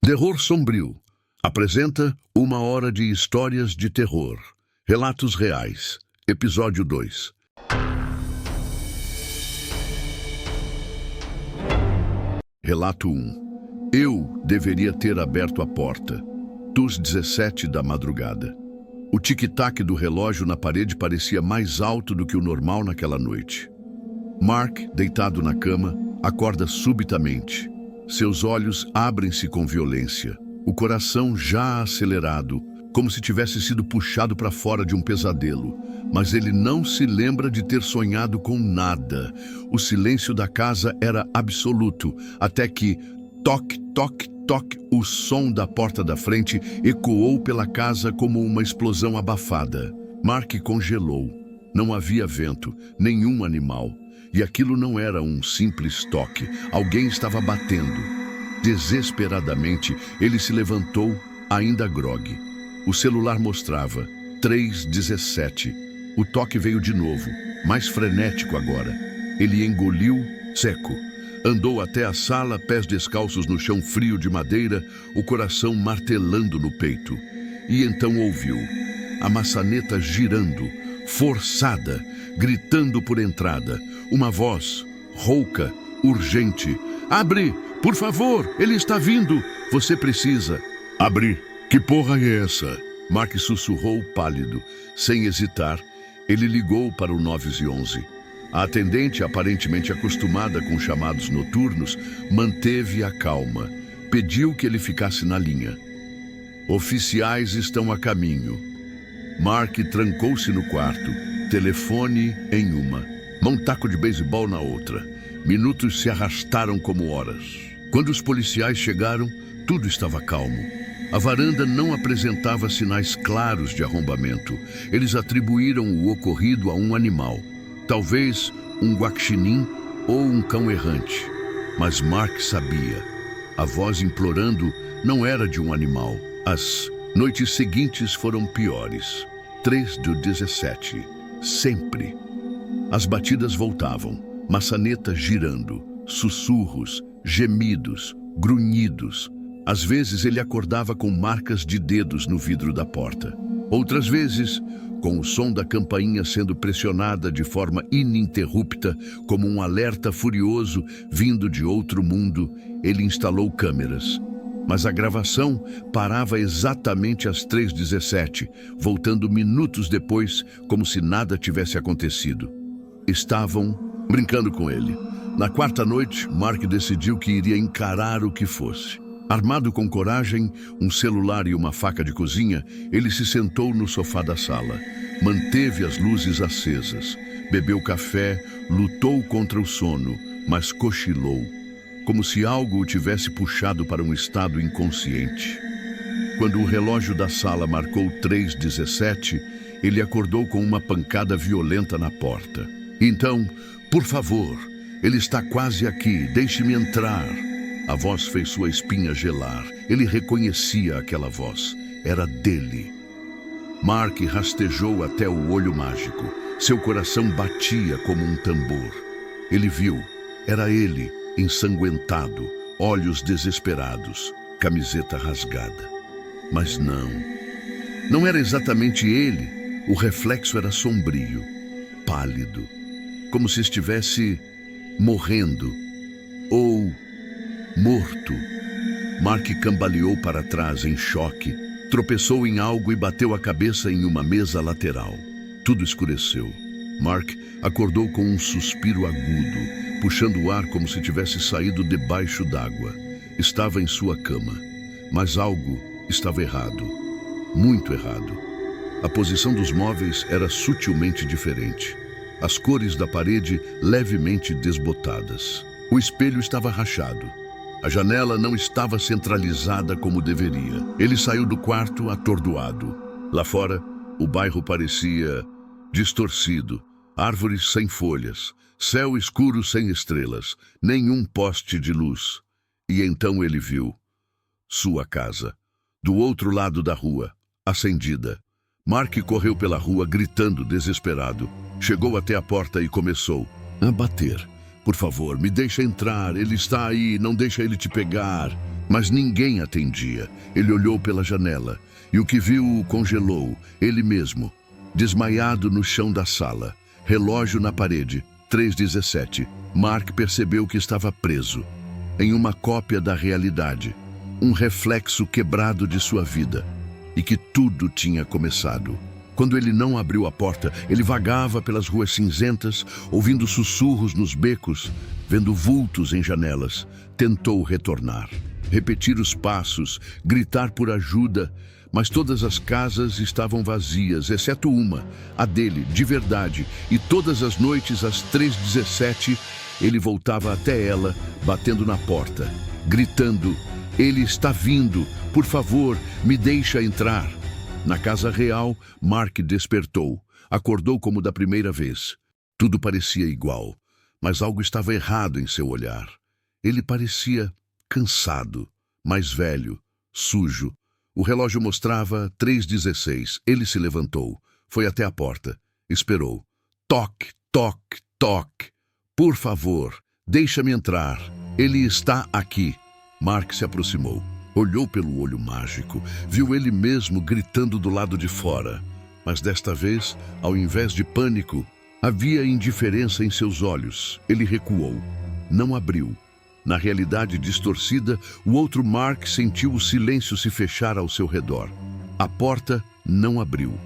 Terror Sombrio apresenta Uma Hora de Histórias de Terror. Relatos Reais, Episódio 2. Relato 1. Eu deveria ter aberto a porta. Dos 17 da madrugada. O tic-tac do relógio na parede parecia mais alto do que o normal naquela noite. Mark, deitado na cama, acorda subitamente. Seus olhos abrem-se com violência, o coração já acelerado, como se tivesse sido puxado para fora de um pesadelo. Mas ele não se lembra de ter sonhado com nada. O silêncio da casa era absoluto, até que, toque, toque, toque, o som da porta da frente ecoou pela casa como uma explosão abafada. Mark congelou. Não havia vento, nenhum animal. E aquilo não era um simples toque. Alguém estava batendo. Desesperadamente, ele se levantou, ainda grogue. O celular mostrava 3:17. O toque veio de novo, mais frenético agora. Ele engoliu, seco. Andou até a sala, pés descalços no chão frio de madeira, o coração martelando no peito. E então ouviu a maçaneta girando, forçada, gritando por entrada. Uma voz, rouca, urgente. Abre, por favor, ele está vindo. Você precisa. Abre. Que porra é essa? Mark sussurrou pálido. Sem hesitar, ele ligou para o 911. A atendente, aparentemente acostumada com chamados noturnos, manteve a calma. Pediu que ele ficasse na linha. Oficiais estão a caminho. Mark trancou-se no quarto, telefone em uma, um taco de beisebol na outra. Minutos se arrastaram como horas. Quando os policiais chegaram, tudo estava calmo. A varanda não apresentava sinais claros de arrombamento. Eles atribuíram o ocorrido a um animal. Talvez um guaxinim ou um cão errante. Mas Mark sabia. A voz implorando não era de um animal. As noites seguintes foram piores. 3/17. Sempre. As batidas voltavam. Maçaneta girando. Sussurros, gemidos, grunhidos. Às vezes ele acordava com marcas de dedos no vidro da porta. Outras vezes, com o som da campainha sendo pressionada de forma ininterrupta, como um alerta furioso vindo de outro mundo, ele instalou câmeras. Mas a gravação parava exatamente às 3:17, voltando minutos depois, como se nada tivesse acontecido. Estavam brincando com ele. Na quarta noite, Mark decidiu que iria encarar o que fosse. Armado com coragem, um celular e uma faca de cozinha, ele se sentou no sofá da sala. Manteve as luzes acesas. Bebeu café, lutou contra o sono, mas cochilou, como se algo o tivesse puxado para um estado inconsciente. Quando o relógio da sala marcou 3:17, ele acordou com uma pancada violenta na porta. Então, por favor, ele está quase aqui, deixe-me entrar. A voz fez sua espinha gelar. Ele reconhecia aquela voz. Era dele. Mark rastejou até o olho mágico. Seu coração batia como um tambor. Ele viu. Era ele, ensanguentado, olhos desesperados, camiseta rasgada. Mas não. Não era exatamente ele. O reflexo era sombrio, pálido, como se estivesse morrendo ou morto. Mark cambaleou para trás em choque, tropeçou em algo e bateu a cabeça em uma mesa lateral. Tudo escureceu. Mark acordou com um suspiro agudo, puxando o ar como se tivesse saído debaixo d'água. Estava em sua cama, mas algo estava errado. Muito errado. A posição dos móveis era sutilmente diferente. As cores da parede levemente desbotadas. O espelho estava rachado. A janela não estava centralizada como deveria. Ele saiu do quarto atordoado. Lá fora, o bairro parecia distorcido. Árvores sem folhas, céu escuro sem estrelas, nenhum poste de luz. E então ele viu sua casa, do outro lado da rua, acendida. Mark correu pela rua gritando desesperado. Chegou até a porta e começou a bater. Por favor, me deixa entrar, ele está aí, não deixa ele te pegar. Mas ninguém atendia. Ele olhou pela janela e o que viu o congelou, ele mesmo, desmaiado no chão da sala. Relógio na parede, 3:17. Mark percebeu que estava preso em uma cópia da realidade, um reflexo quebrado de sua vida, e que tudo tinha começado. Quando ele não abriu a porta, ele vagava pelas ruas cinzentas, ouvindo sussurros nos becos, vendo vultos em janelas. Tentou retornar, repetir os passos, gritar por ajuda, mas todas as casas estavam vazias, exceto uma, a dele, de verdade, e todas as noites, às 3:17, ele voltava até ela, batendo na porta, gritando: "Ele está vindo, por favor, me deixa entrar." Na casa real, Mark despertou, acordou como da primeira vez. Tudo parecia igual, mas algo estava errado em seu olhar. Ele parecia cansado, mais velho, sujo. O relógio mostrava 3:16. Ele se levantou, foi até a porta, esperou. Toque, toque, toque. "Por favor, deixa-me entrar. Ele está aqui." Mark se aproximou, olhou pelo olho mágico, viu ele mesmo gritando do lado de fora. Mas desta vez, ao invés de pânico, havia indiferença em seus olhos. Ele recuou, não abriu. Na realidade distorcida, o outro Mark sentiu o silêncio se fechar ao seu redor. A porta não abriu.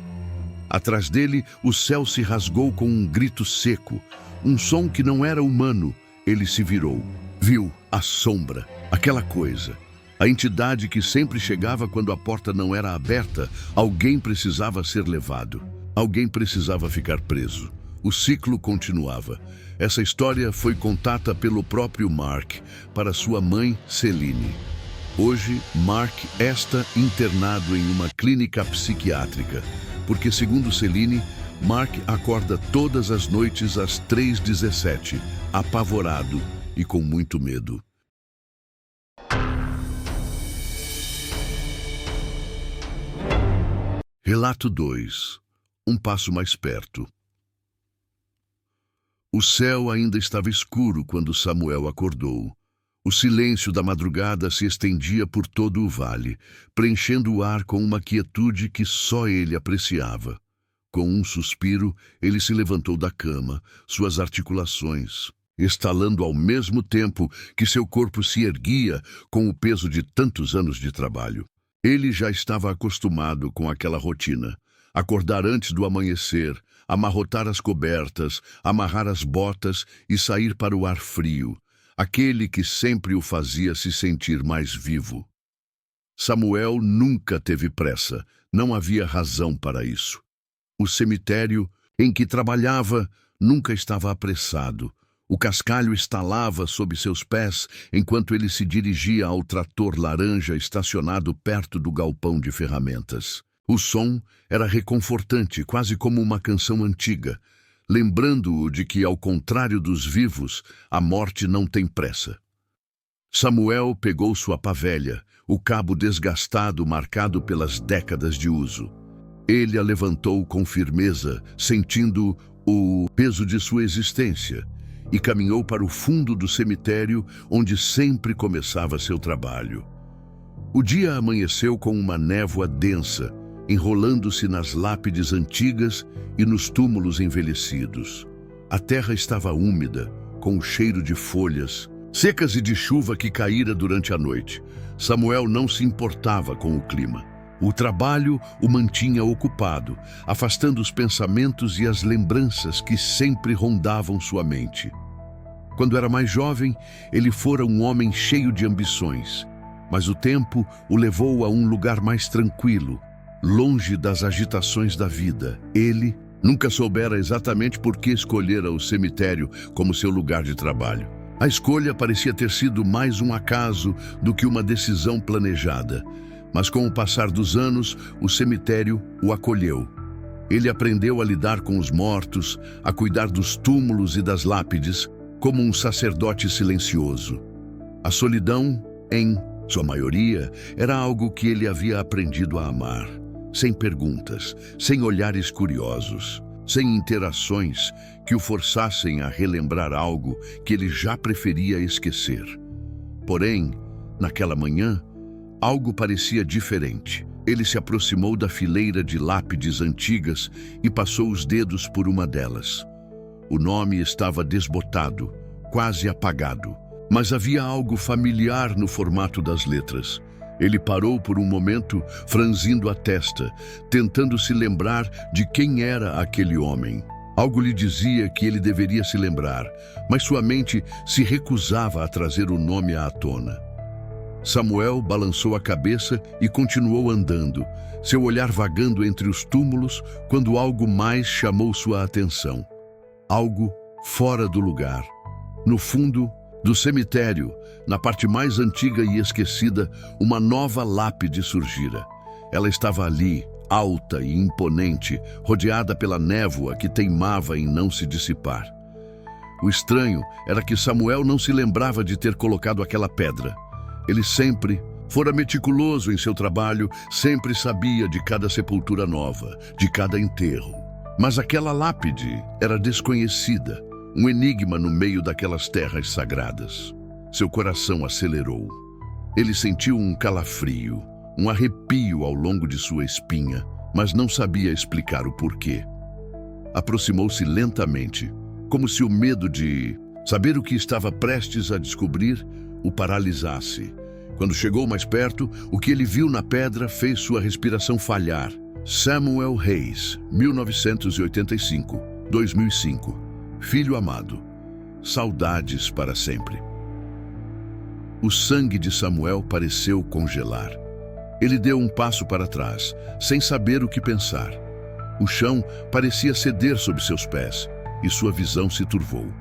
Atrás dele, o céu se rasgou com um grito seco, um som que não era humano. Ele se virou, viu a sombra, aquela coisa, a entidade que sempre chegava quando a porta não era aberta. Alguém precisava ser levado, alguém precisava ficar preso. O ciclo continuava. Essa história foi contada pelo próprio Mark para sua mãe, Celine. Hoje, Mark está internado em uma clínica psiquiátrica, porque, segundo Celine, Mark acorda todas as noites às 3:17, apavorado e com muito medo. Relato 2. Um passo mais perto. O céu ainda estava escuro quando Samuel acordou. O silêncio da madrugada se estendia por todo o vale, preenchendo o ar com uma quietude que só ele apreciava. Com um suspiro, ele se levantou da cama, suas articulações estalando ao mesmo tempo que seu corpo se erguia com o peso de tantos anos de trabalho. Ele já estava acostumado com aquela rotina. Acordar antes do amanhecer, amarrotar as cobertas, amarrar as botas e sair para o ar frio, aquele que sempre o fazia se sentir mais vivo. Samuel nunca teve pressa, não havia razão para isso. O cemitério em que trabalhava nunca estava apressado. O cascalho estalava sob seus pés enquanto ele se dirigia ao trator laranja estacionado perto do galpão de ferramentas. O som era reconfortante, quase como uma canção antiga, lembrando-o de que, ao contrário dos vivos, a morte não tem pressa. Samuel pegou sua pá velha, o cabo desgastado marcado pelas décadas de uso. Ele a levantou com firmeza, sentindo o peso de sua existência, e caminhou para o fundo do cemitério, onde sempre começava seu trabalho. O dia amanheceu com uma névoa densa, enrolando-se nas lápides antigas e nos túmulos envelhecidos. A terra estava úmida, com o cheiro de folhas secas e de chuva que caíra durante a noite. Samuel não se importava com o clima. O trabalho o mantinha ocupado, afastando os pensamentos e as lembranças que sempre rondavam sua mente. Quando era mais jovem, ele fora um homem cheio de ambições, mas o tempo o levou a um lugar mais tranquilo, longe das agitações da vida. Ele nunca soubera exatamente por que escolhera o cemitério como seu lugar de trabalho. A escolha parecia ter sido mais um acaso do que uma decisão planejada. Mas com o passar dos anos, o cemitério o acolheu. Ele aprendeu a lidar com os mortos, a cuidar dos túmulos e das lápides, como um sacerdote silencioso. A solidão, em sua maioria, era algo que ele havia aprendido a amar, sem perguntas, sem olhares curiosos, sem interações que o forçassem a relembrar algo que ele já preferia esquecer. Porém, Naquela manhã, algo parecia diferente. Ele se aproximou da fileira de lápides antigas e passou os dedos por uma delas. O nome estava desbotado, quase apagado, mas havia algo familiar no formato das letras. Ele parou por um momento, franzindo a testa, tentando se lembrar de quem era aquele homem. Algo lhe dizia que ele deveria se lembrar, mas sua mente se recusava a trazer o nome à tona. Samuel balançou a cabeça e continuou andando, seu olhar vagando entre os túmulos, quando algo mais chamou sua atenção. Algo fora do lugar. No fundo do cemitério, na parte mais antiga e esquecida, uma nova lápide surgira. Ela estava ali, alta e imponente, rodeada pela névoa que teimava em não se dissipar. O estranho era que Samuel não se lembrava de ter colocado aquela pedra. Ele sempre fora meticuloso em seu trabalho, sempre sabia de cada sepultura nova, de cada enterro. Mas aquela lápide era desconhecida, um enigma no meio daquelas terras sagradas. Seu coração acelerou. Ele sentiu um calafrio, um arrepio ao longo de sua espinha, mas não sabia explicar o porquê. Aproximou-se lentamente, como se o medo de saber o que estava prestes a descobrir o paralisasse. Quando chegou mais perto, o que ele viu na pedra fez sua respiração falhar. Samuel Reis, 1985, 2005. Filho amado, saudades para sempre. O sangue de Samuel pareceu congelar. Ele deu um passo para trás, sem saber o que pensar. O chão parecia ceder sob seus pés, e sua visão se turvou.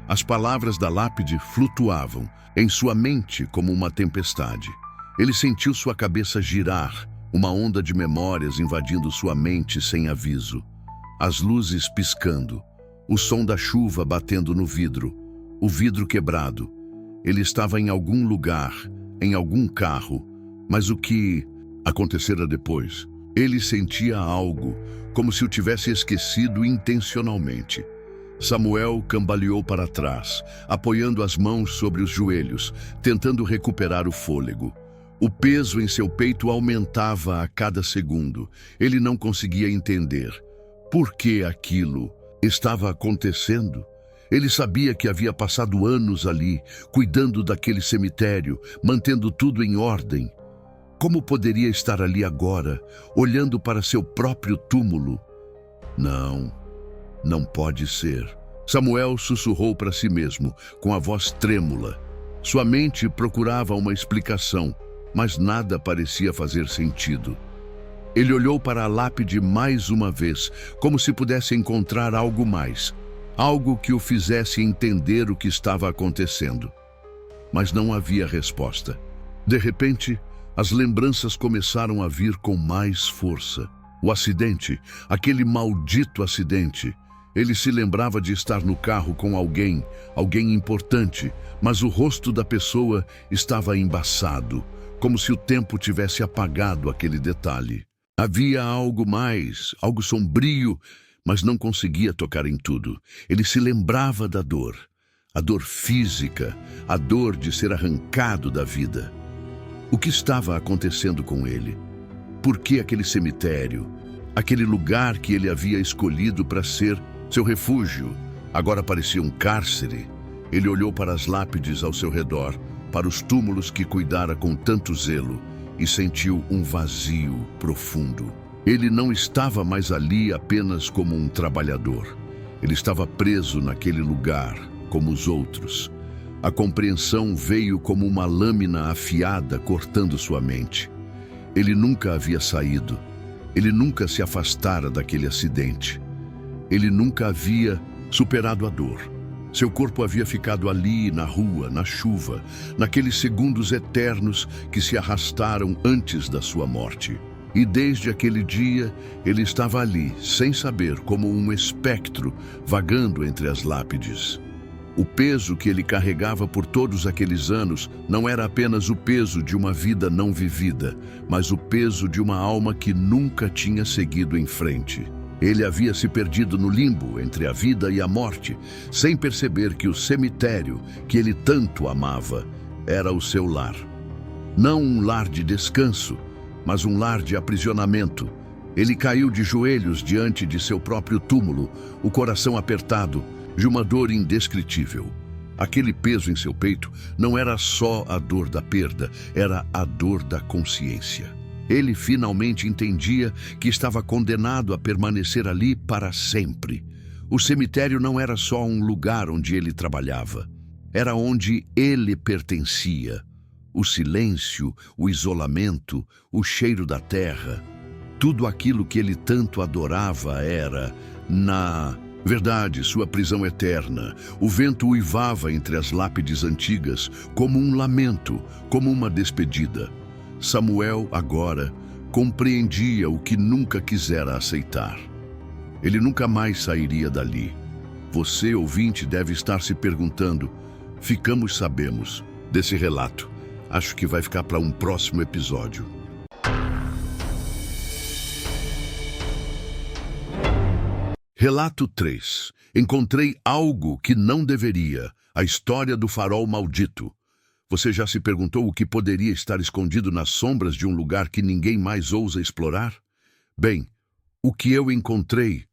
As palavras da lápide flutuavam em sua mente como uma tempestade. Ele sentiu sua cabeça girar, uma onda de memórias invadindo sua mente sem aviso. As luzes piscando, o som da chuva batendo no vidro, o vidro quebrado. Ele estava em algum lugar, em algum carro, mas o que acontecera depois? Ele sentia algo, como se o tivesse esquecido intencionalmente. Samuel cambaleou para trás, apoiando as mãos sobre os joelhos, tentando recuperar o fôlego. O peso em seu peito aumentava a cada segundo. Ele não conseguia entender por que aquilo estava acontecendo. Ele sabia que havia passado anos ali, cuidando daquele cemitério, mantendo tudo em ordem. Como poderia estar ali agora, olhando para seu próprio túmulo? Não pode ser. Samuel sussurrou para si mesmo, com a voz trêmula. Sua mente procurava uma explicação, mas nada parecia fazer sentido. Ele olhou para a lápide mais uma vez, como se pudesse encontrar algo mais, algo que o fizesse entender o que estava acontecendo. Mas não havia resposta. De repente, as lembranças começaram a vir com mais força. O acidente, aquele maldito acidente. Ele se lembrava de estar no carro com alguém importante, mas o rosto da pessoa estava embaçado, como se o tempo tivesse apagado aquele detalhe. Havia algo mais, algo sombrio, mas não conseguia tocar em tudo. Ele se lembrava da dor, a dor física, a dor de ser arrancado da vida. O que estava acontecendo com ele? Por que aquele cemitério, aquele lugar que ele havia escolhido para ser seu refúgio, agora parecia um cárcere? Ele olhou para as lápides ao seu redor, para os túmulos que cuidara com tanto zelo, e sentiu um vazio profundo. Ele não estava mais ali apenas como um trabalhador. Ele estava preso naquele lugar, como os outros. A compreensão veio como uma lâmina afiada cortando sua mente. Ele nunca havia saído. Ele nunca se afastara daquele acidente. Ele nunca havia superado a dor. Seu corpo havia ficado ali, na rua, na chuva, naqueles segundos eternos que se arrastaram antes da sua morte. E desde aquele dia, ele estava ali, sem saber, como um espectro, vagando entre as lápides. O peso que ele carregava por todos aqueles anos não era apenas o peso de uma vida não vivida, mas o peso de uma alma que nunca tinha seguido em frente. Ele havia se perdido no limbo entre a vida e a morte, sem perceber que o cemitério, que ele tanto amava, era o seu lar. Não um lar de descanso, mas um lar de aprisionamento. Ele caiu de joelhos diante de seu próprio túmulo, o coração apertado, de uma dor indescritível. Aquele peso em seu peito não era só a dor da perda, era a dor da consciência. Ele finalmente entendia que estava condenado a permanecer ali para sempre. O cemitério não era só um lugar onde ele trabalhava, era onde ele pertencia. O silêncio, o isolamento, o cheiro da terra, tudo aquilo que ele tanto adorava era, na verdade, sua prisão eterna. O vento uivava entre as lápides antigas, como um lamento, como uma despedida. Samuel, agora, compreendia o que nunca quisera aceitar. Ele nunca mais sairia dali. Você, ouvinte, deve estar se perguntando: ficamos sabemos desse relato. Acho que vai ficar para um próximo episódio. Relato 3. Encontrei algo que não deveria. A história do farol maldito. Você já se perguntou o que poderia estar escondido nas sombras de um lugar que ninguém mais ousa explorar? Bem, o que eu encontrei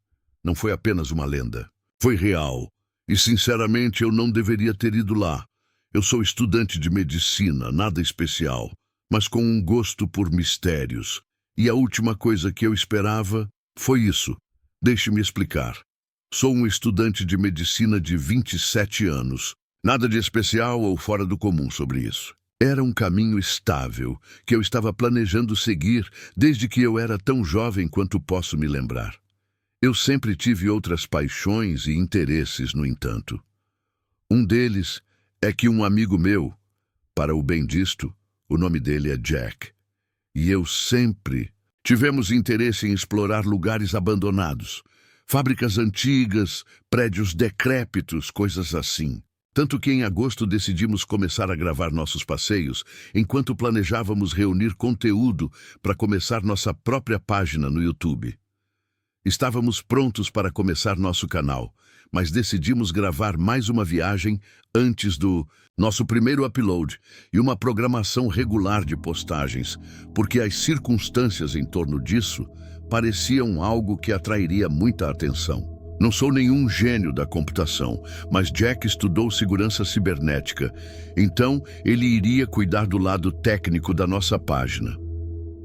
não foi apenas uma lenda. Foi real. E, sinceramente, eu não deveria ter ido lá. Eu sou estudante de medicina, nada especial, mas com um gosto por mistérios. E a última coisa que eu esperava foi isso. Deixe-me explicar. Sou um estudante de medicina de 27 anos. Nada de especial ou fora do comum sobre isso. Era um caminho estável que eu estava planejando seguir desde que eu era tão jovem quanto posso me lembrar. Eu sempre tive outras paixões e interesses, no entanto. Um deles é que um amigo meu, para o bem disto, o nome dele é Jack, e eu sempre tivemos interesse em explorar lugares abandonados, fábricas antigas, prédios decrépitos, coisas assim. Tanto que em agosto decidimos começar a gravar nossos passeios, enquanto planejávamos reunir conteúdo para começar nossa própria página no YouTube. Estávamos prontos para começar nosso canal, mas decidimos gravar mais uma viagem antes do nosso primeiro upload e uma programação regular de postagens, porque as circunstâncias em torno disso pareciam algo que atrairia muita atenção. Não sou nenhum gênio da computação, mas Jack estudou segurança cibernética, então ele iria cuidar do lado técnico da nossa página.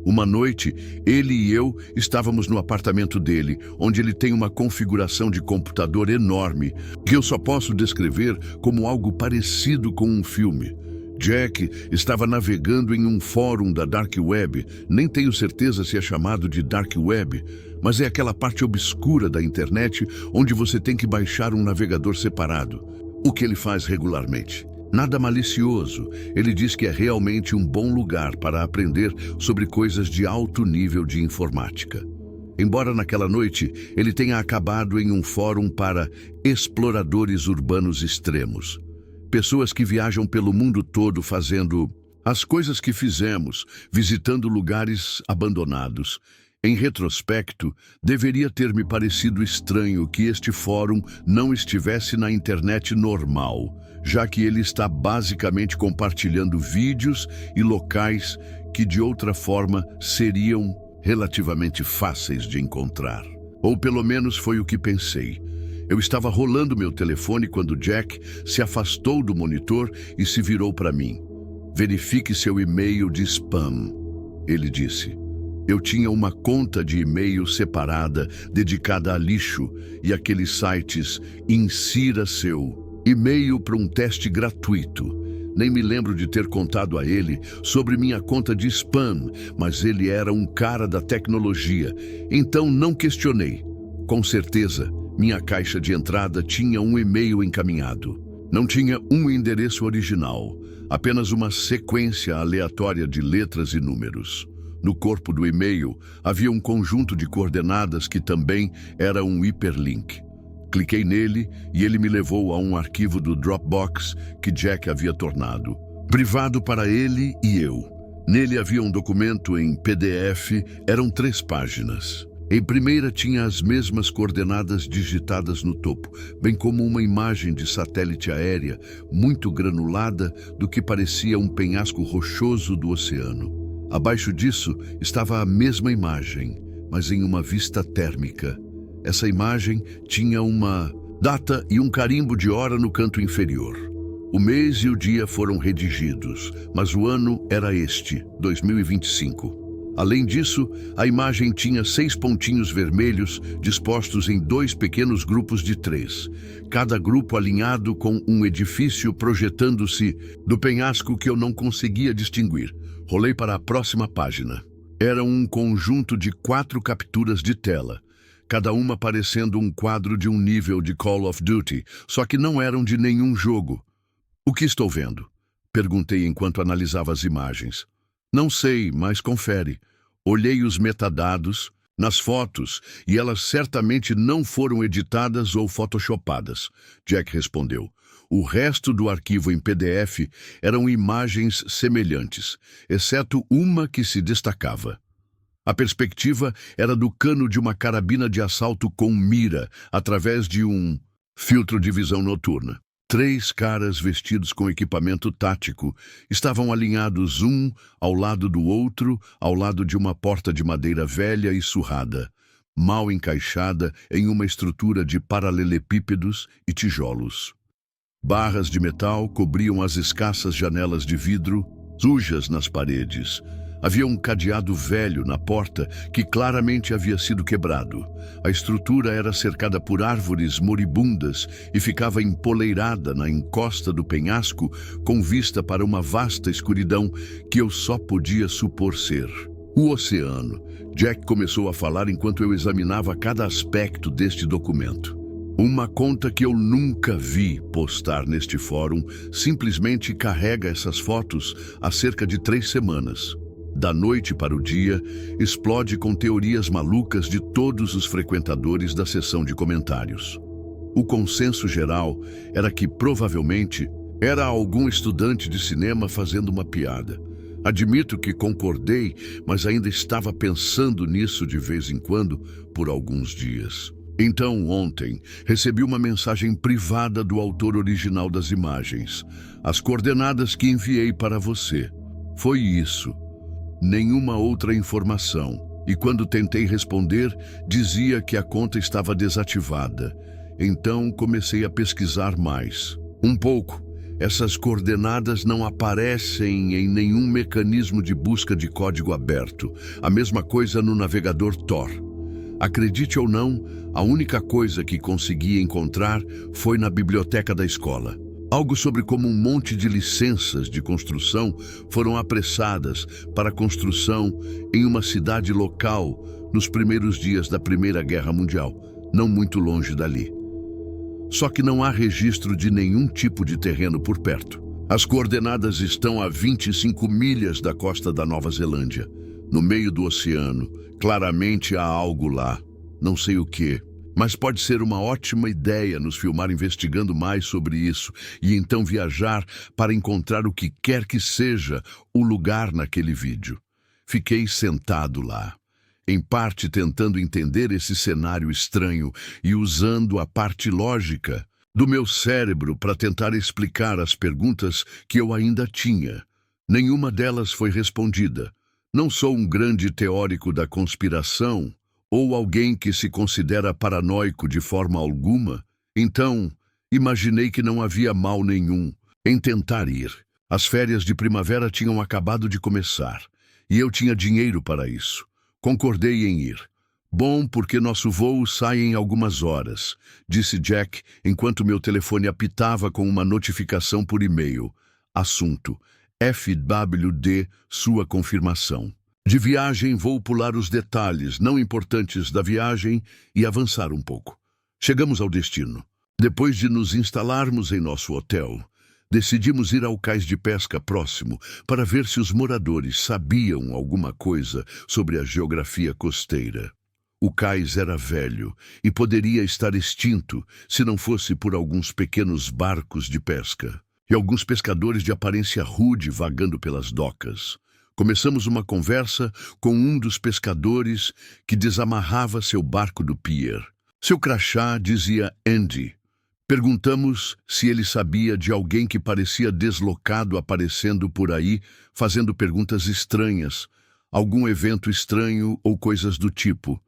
Uma noite, ele e eu estávamos no apartamento dele, onde ele tem uma configuração de computador enorme, que eu só posso descrever como algo parecido com um filme. Jack estava navegando em um fórum da Dark Web, nem tenho certeza se é chamado de Dark Web, mas é aquela parte obscura da internet onde você tem que baixar um navegador separado, o que ele faz regularmente. Nada malicioso, ele diz que é realmente um bom lugar para aprender sobre coisas de alto nível de informática. Embora naquela noite ele tenha acabado em um fórum para exploradores urbanos extremos. Pessoas que viajam pelo mundo todo fazendo as coisas que fizemos, visitando lugares abandonados. Em retrospecto, deveria ter me parecido estranho que este fórum não estivesse na internet normal, já que ele está basicamente compartilhando vídeos e locais que de outra forma seriam relativamente fáceis de encontrar. Ou pelo menos foi o que pensei. Eu estava rolando meu telefone quando Jack se afastou do monitor e se virou para mim. "Verifique seu e-mail de spam", ele disse. Eu tinha uma conta de e-mail separada, dedicada a lixo, e aqueles sites "insira seu e-mail para um teste gratuito". Nem me lembro de ter contado a ele sobre minha conta de spam, mas ele era um cara da tecnologia, então não questionei. Com certeza, minha caixa de entrada tinha um e-mail encaminhado. Não tinha um endereço original, apenas uma sequência aleatória de letras e números. No corpo do e-mail havia um conjunto de coordenadas que também era um hiperlink. Cliquei nele e ele me levou a um arquivo do Dropbox que Jack havia tornado privado para ele e eu. Nele havia um documento em PDF, eram 3 páginas. Em primeira tinha as mesmas coordenadas digitadas no topo, bem como uma imagem de satélite aérea muito granulada do que parecia um penhasco rochoso do oceano. Abaixo disso estava a mesma imagem, mas em uma vista térmica. Essa imagem tinha uma data e um carimbo de hora no canto inferior. O mês e o dia foram redigidos, mas o ano era este, 2025. Além disso, a imagem tinha 6 pontinhos vermelhos dispostos em 2 pequenos grupos de 3, cada grupo alinhado com um edifício projetando-se do penhasco que eu não conseguia distinguir. Rolei para a próxima página. Era um conjunto de 4 capturas de tela, cada uma parecendo um quadro de um nível de Call of Duty, só que não eram de nenhum jogo. "O que estou vendo?" perguntei enquanto analisava as imagens. "Não sei, mas confere." Olhei os metadados nas fotos e elas certamente não foram editadas ou photoshopadas, Jack respondeu. O resto do arquivo em PDF eram imagens semelhantes, exceto uma que se destacava. A perspectiva era do cano de uma carabina de assalto com mira, através de um filtro de visão noturna. 3 caras vestidos com equipamento tático estavam alinhados um ao lado do outro, ao lado de uma porta de madeira velha e surrada, mal encaixada em uma estrutura de paralelepípedos e tijolos. Barras de metal cobriam as escassas janelas de vidro, sujas nas paredes. Havia um cadeado velho na porta que claramente havia sido quebrado. A estrutura era cercada por árvores moribundas e ficava empoleirada na encosta do penhasco com vista para uma vasta escuridão que eu só podia supor ser o oceano. Jack começou a falar enquanto eu examinava cada aspecto deste documento. Uma conta que eu nunca vi postar neste fórum simplesmente carrega essas fotos há cerca de 3 semanas. Da noite para o dia, explode com teorias malucas de todos os frequentadores da seção de comentários. O consenso geral era que, provavelmente, era algum estudante de cinema fazendo uma piada. Admito que concordei, mas ainda estava pensando nisso de vez em quando, por alguns dias. Então, ontem, recebi uma mensagem privada do autor original das imagens. As coordenadas que enviei para você. Foi isso. Nenhuma outra informação, e quando tentei responder, dizia que a conta estava desativada. Então comecei a pesquisar mais. Um pouco. Essas coordenadas não aparecem em nenhum mecanismo de busca de código aberto. A mesma coisa no navegador Tor. Acredite ou não, a única coisa que consegui encontrar foi na biblioteca da escola. Algo sobre como um monte de licenças de construção foram apressadas para construção em uma cidade local nos primeiros dias da Primeira Guerra Mundial, não muito longe dali. Só que não há registro de nenhum tipo de terreno por perto. As coordenadas estão a 25 milhas da costa da Nova Zelândia, no meio do oceano. Claramente há algo lá, não sei o que. Mas pode ser uma ótima ideia nos filmar investigando mais sobre isso e então viajar para encontrar o que quer que seja o lugar naquele vídeo. Fiquei sentado lá, em parte tentando entender esse cenário estranho e usando a parte lógica do meu cérebro para tentar explicar as perguntas que eu ainda tinha. Nenhuma delas foi respondida. Não sou um grande teórico da conspiração, ou alguém que se considera paranoico de forma alguma, então imaginei que não havia mal nenhum em tentar ir. As férias de primavera tinham acabado de começar, e eu tinha dinheiro para isso. Concordei em ir. Bom, porque nosso voo sai em algumas horas, disse Jack, enquanto meu telefone apitava com uma notificação por e-mail. Assunto: FWD, sua confirmação. De viagem, vou pular os detalhes não importantes da viagem e avançar um pouco. Chegamos ao destino. Depois de nos instalarmos em nosso hotel, decidimos ir ao cais de pesca próximo para ver se os moradores sabiam alguma coisa sobre a geografia costeira. O cais era velho e poderia estar extinto se não fosse por alguns pequenos barcos de pesca e alguns pescadores de aparência rude vagando pelas docas. Começamos uma conversa com um dos pescadores que desamarrava seu barco do pier. Seu crachá dizia Andy. Perguntamos se ele sabia de alguém que parecia deslocado aparecendo por aí, fazendo perguntas estranhas, algum evento estranho ou coisas do tipo.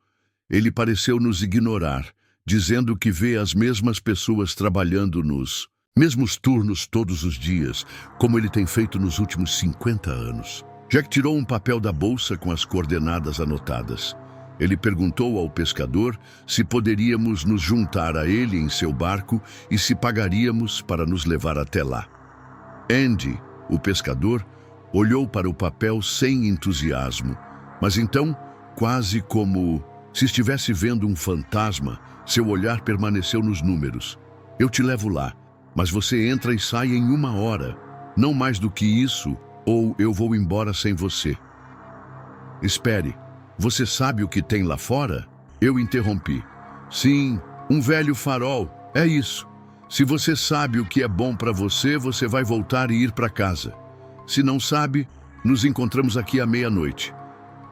Ele pareceu nos ignorar, dizendo que vê as mesmas pessoas trabalhando nos mesmos turnos todos os dias, como ele tem feito nos últimos 50 anos. Jack tirou um papel da bolsa com as coordenadas anotadas. Ele perguntou ao pescador se poderíamos nos juntar a ele em seu barco e se pagaríamos para nos levar até lá. Andy, o pescador, olhou para o papel sem entusiasmo, mas então, quase como se estivesse vendo um fantasma, seu olhar permaneceu nos números. Eu te levo lá, mas você entra e sai em 1 hora. Não mais do que isso, ou eu vou embora sem você. Espere, você sabe o que tem lá fora? Eu interrompi. Sim, um velho farol, é isso. Se você sabe o que é bom para você, você vai voltar e ir para casa. Se não sabe, nos encontramos aqui à meia-noite.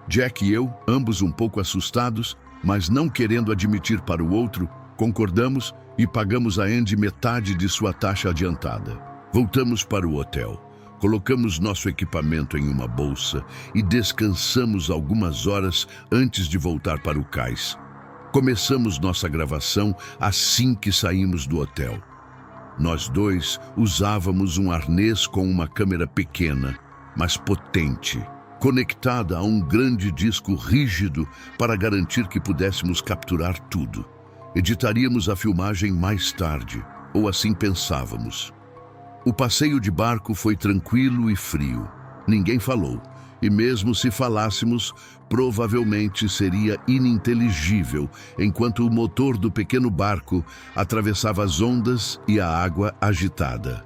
Jack e eu, ambos um pouco assustados, mas não querendo admitir para o outro, concordamos e pagamos a Andy metade de sua taxa adiantada. Voltamos para o hotel. Colocamos nosso equipamento em uma bolsa e descansamos algumas horas antes de voltar para o cais. Começamos nossa gravação assim que saímos do hotel. Nós dois usávamos um arnês com uma câmera pequena, mas potente, conectada a um grande disco rígido para garantir que pudéssemos capturar tudo. Editaríamos a filmagem mais tarde, ou assim pensávamos. O passeio de barco foi tranquilo e frio. Ninguém falou, e mesmo se falássemos, provavelmente seria ininteligível, enquanto o motor do pequeno barco atravessava as ondas e a água agitada.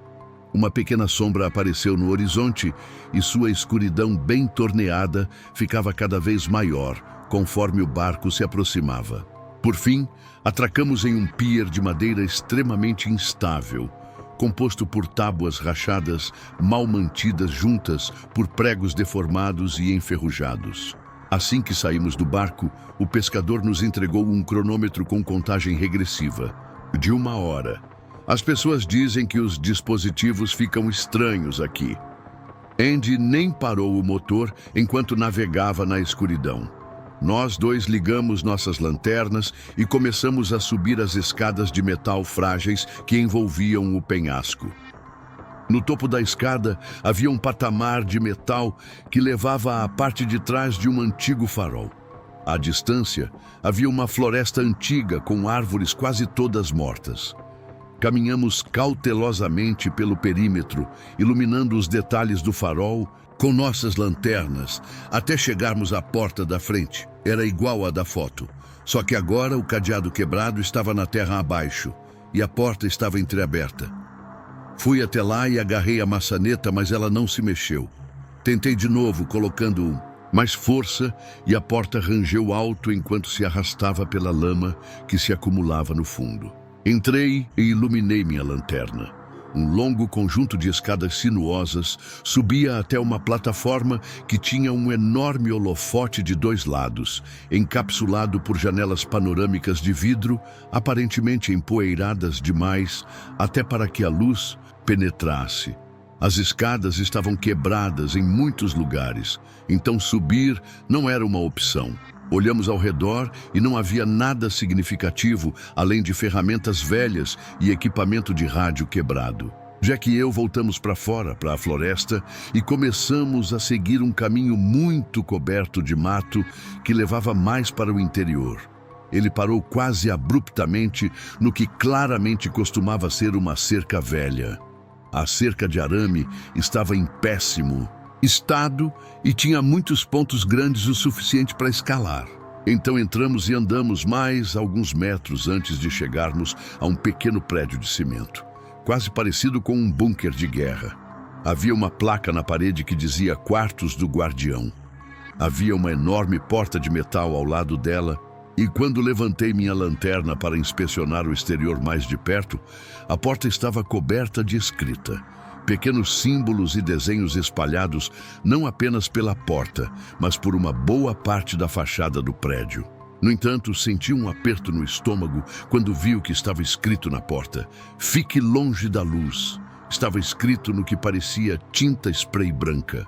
Uma pequena sombra apareceu no horizonte e sua escuridão bem torneada ficava cada vez maior, conforme o barco se aproximava. Por fim, atracamos em um pier de madeira extremamente instável, composto por tábuas rachadas, mal mantidas juntas por pregos deformados e enferrujados. Assim que saímos do barco, o pescador nos entregou um cronômetro com contagem regressiva, de 1 hora. As pessoas dizem que os dispositivos ficam estranhos aqui. Andy nem parou o motor enquanto navegava na escuridão. Nós dois ligamos nossas lanternas e começamos a subir as escadas de metal frágeis que envolviam o penhasco. No topo da escada havia um patamar de metal que levava à parte de trás de um antigo farol. À distância, havia uma floresta antiga com árvores quase todas mortas. Caminhamos cautelosamente pelo perímetro, iluminando os detalhes do farol com nossas lanternas, até chegarmos à porta da frente. Era igual à da foto, só que agora o cadeado quebrado estava na terra abaixo e a porta estava entreaberta. Fui até lá e agarrei a maçaneta, mas ela não se mexeu. Tentei de novo, colocando mais força, e a porta rangeu alto enquanto se arrastava pela lama que se acumulava no fundo. Entrei e iluminei minha lanterna. Um longo conjunto de escadas sinuosas subia até uma plataforma que tinha um enorme holofote de 2 lados, encapsulado por janelas panorâmicas de vidro, aparentemente empoeiradas demais, até para que a luz penetrasse. As escadas estavam quebradas em muitos lugares, então subir não era uma opção. Olhamos ao redor e não havia nada significativo, além de ferramentas velhas e equipamento de rádio quebrado. Jack e eu voltamos para fora, para a floresta, e começamos a seguir um caminho muito coberto de mato que levava mais para o interior. Ele parou quase abruptamente no que claramente costumava ser uma cerca velha. A cerca de arame estava em péssimo estado e tinha muitos pontos grandes o suficiente para escalar. Então entramos e andamos mais alguns metros antes de chegarmos a um pequeno prédio de cimento, quase parecido com um bunker de guerra. Havia uma placa na parede que dizia Quartos do Guardião. Havia uma enorme porta de metal ao lado dela, e quando levantei minha lanterna para inspecionar o exterior mais de perto, a porta estava coberta de escrita. pequenos símbolos e desenhos espalhados não apenas pela porta, mas por uma boa parte da fachada do prédio. No entanto, senti um aperto no estômago quando vi o que estava escrito na porta. Fique longe da luz. Estava escrito no que parecia tinta spray branca.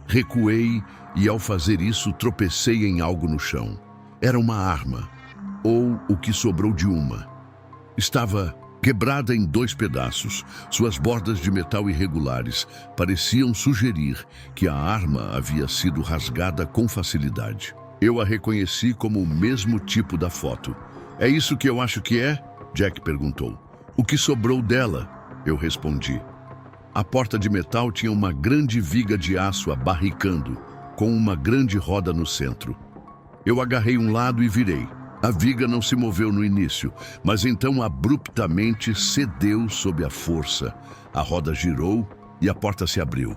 Recuei e, ao fazer isso, tropecei em algo no chão. Era uma arma, ou o que sobrou de uma. Estava quebrada em 2 pedaços. Suas bordas de metal irregulares pareciam sugerir que a arma havia sido rasgada com facilidade. Eu a reconheci como o mesmo tipo da foto. É isso que eu acho que é? Jack perguntou. O que sobrou dela? Eu respondi. A porta de metal tinha uma grande viga de aço abarricando, com uma grande roda no centro. Eu agarrei um lado e virei. A viga não se moveu no início, mas então abruptamente cedeu sob a força. A roda girou e a porta se abriu.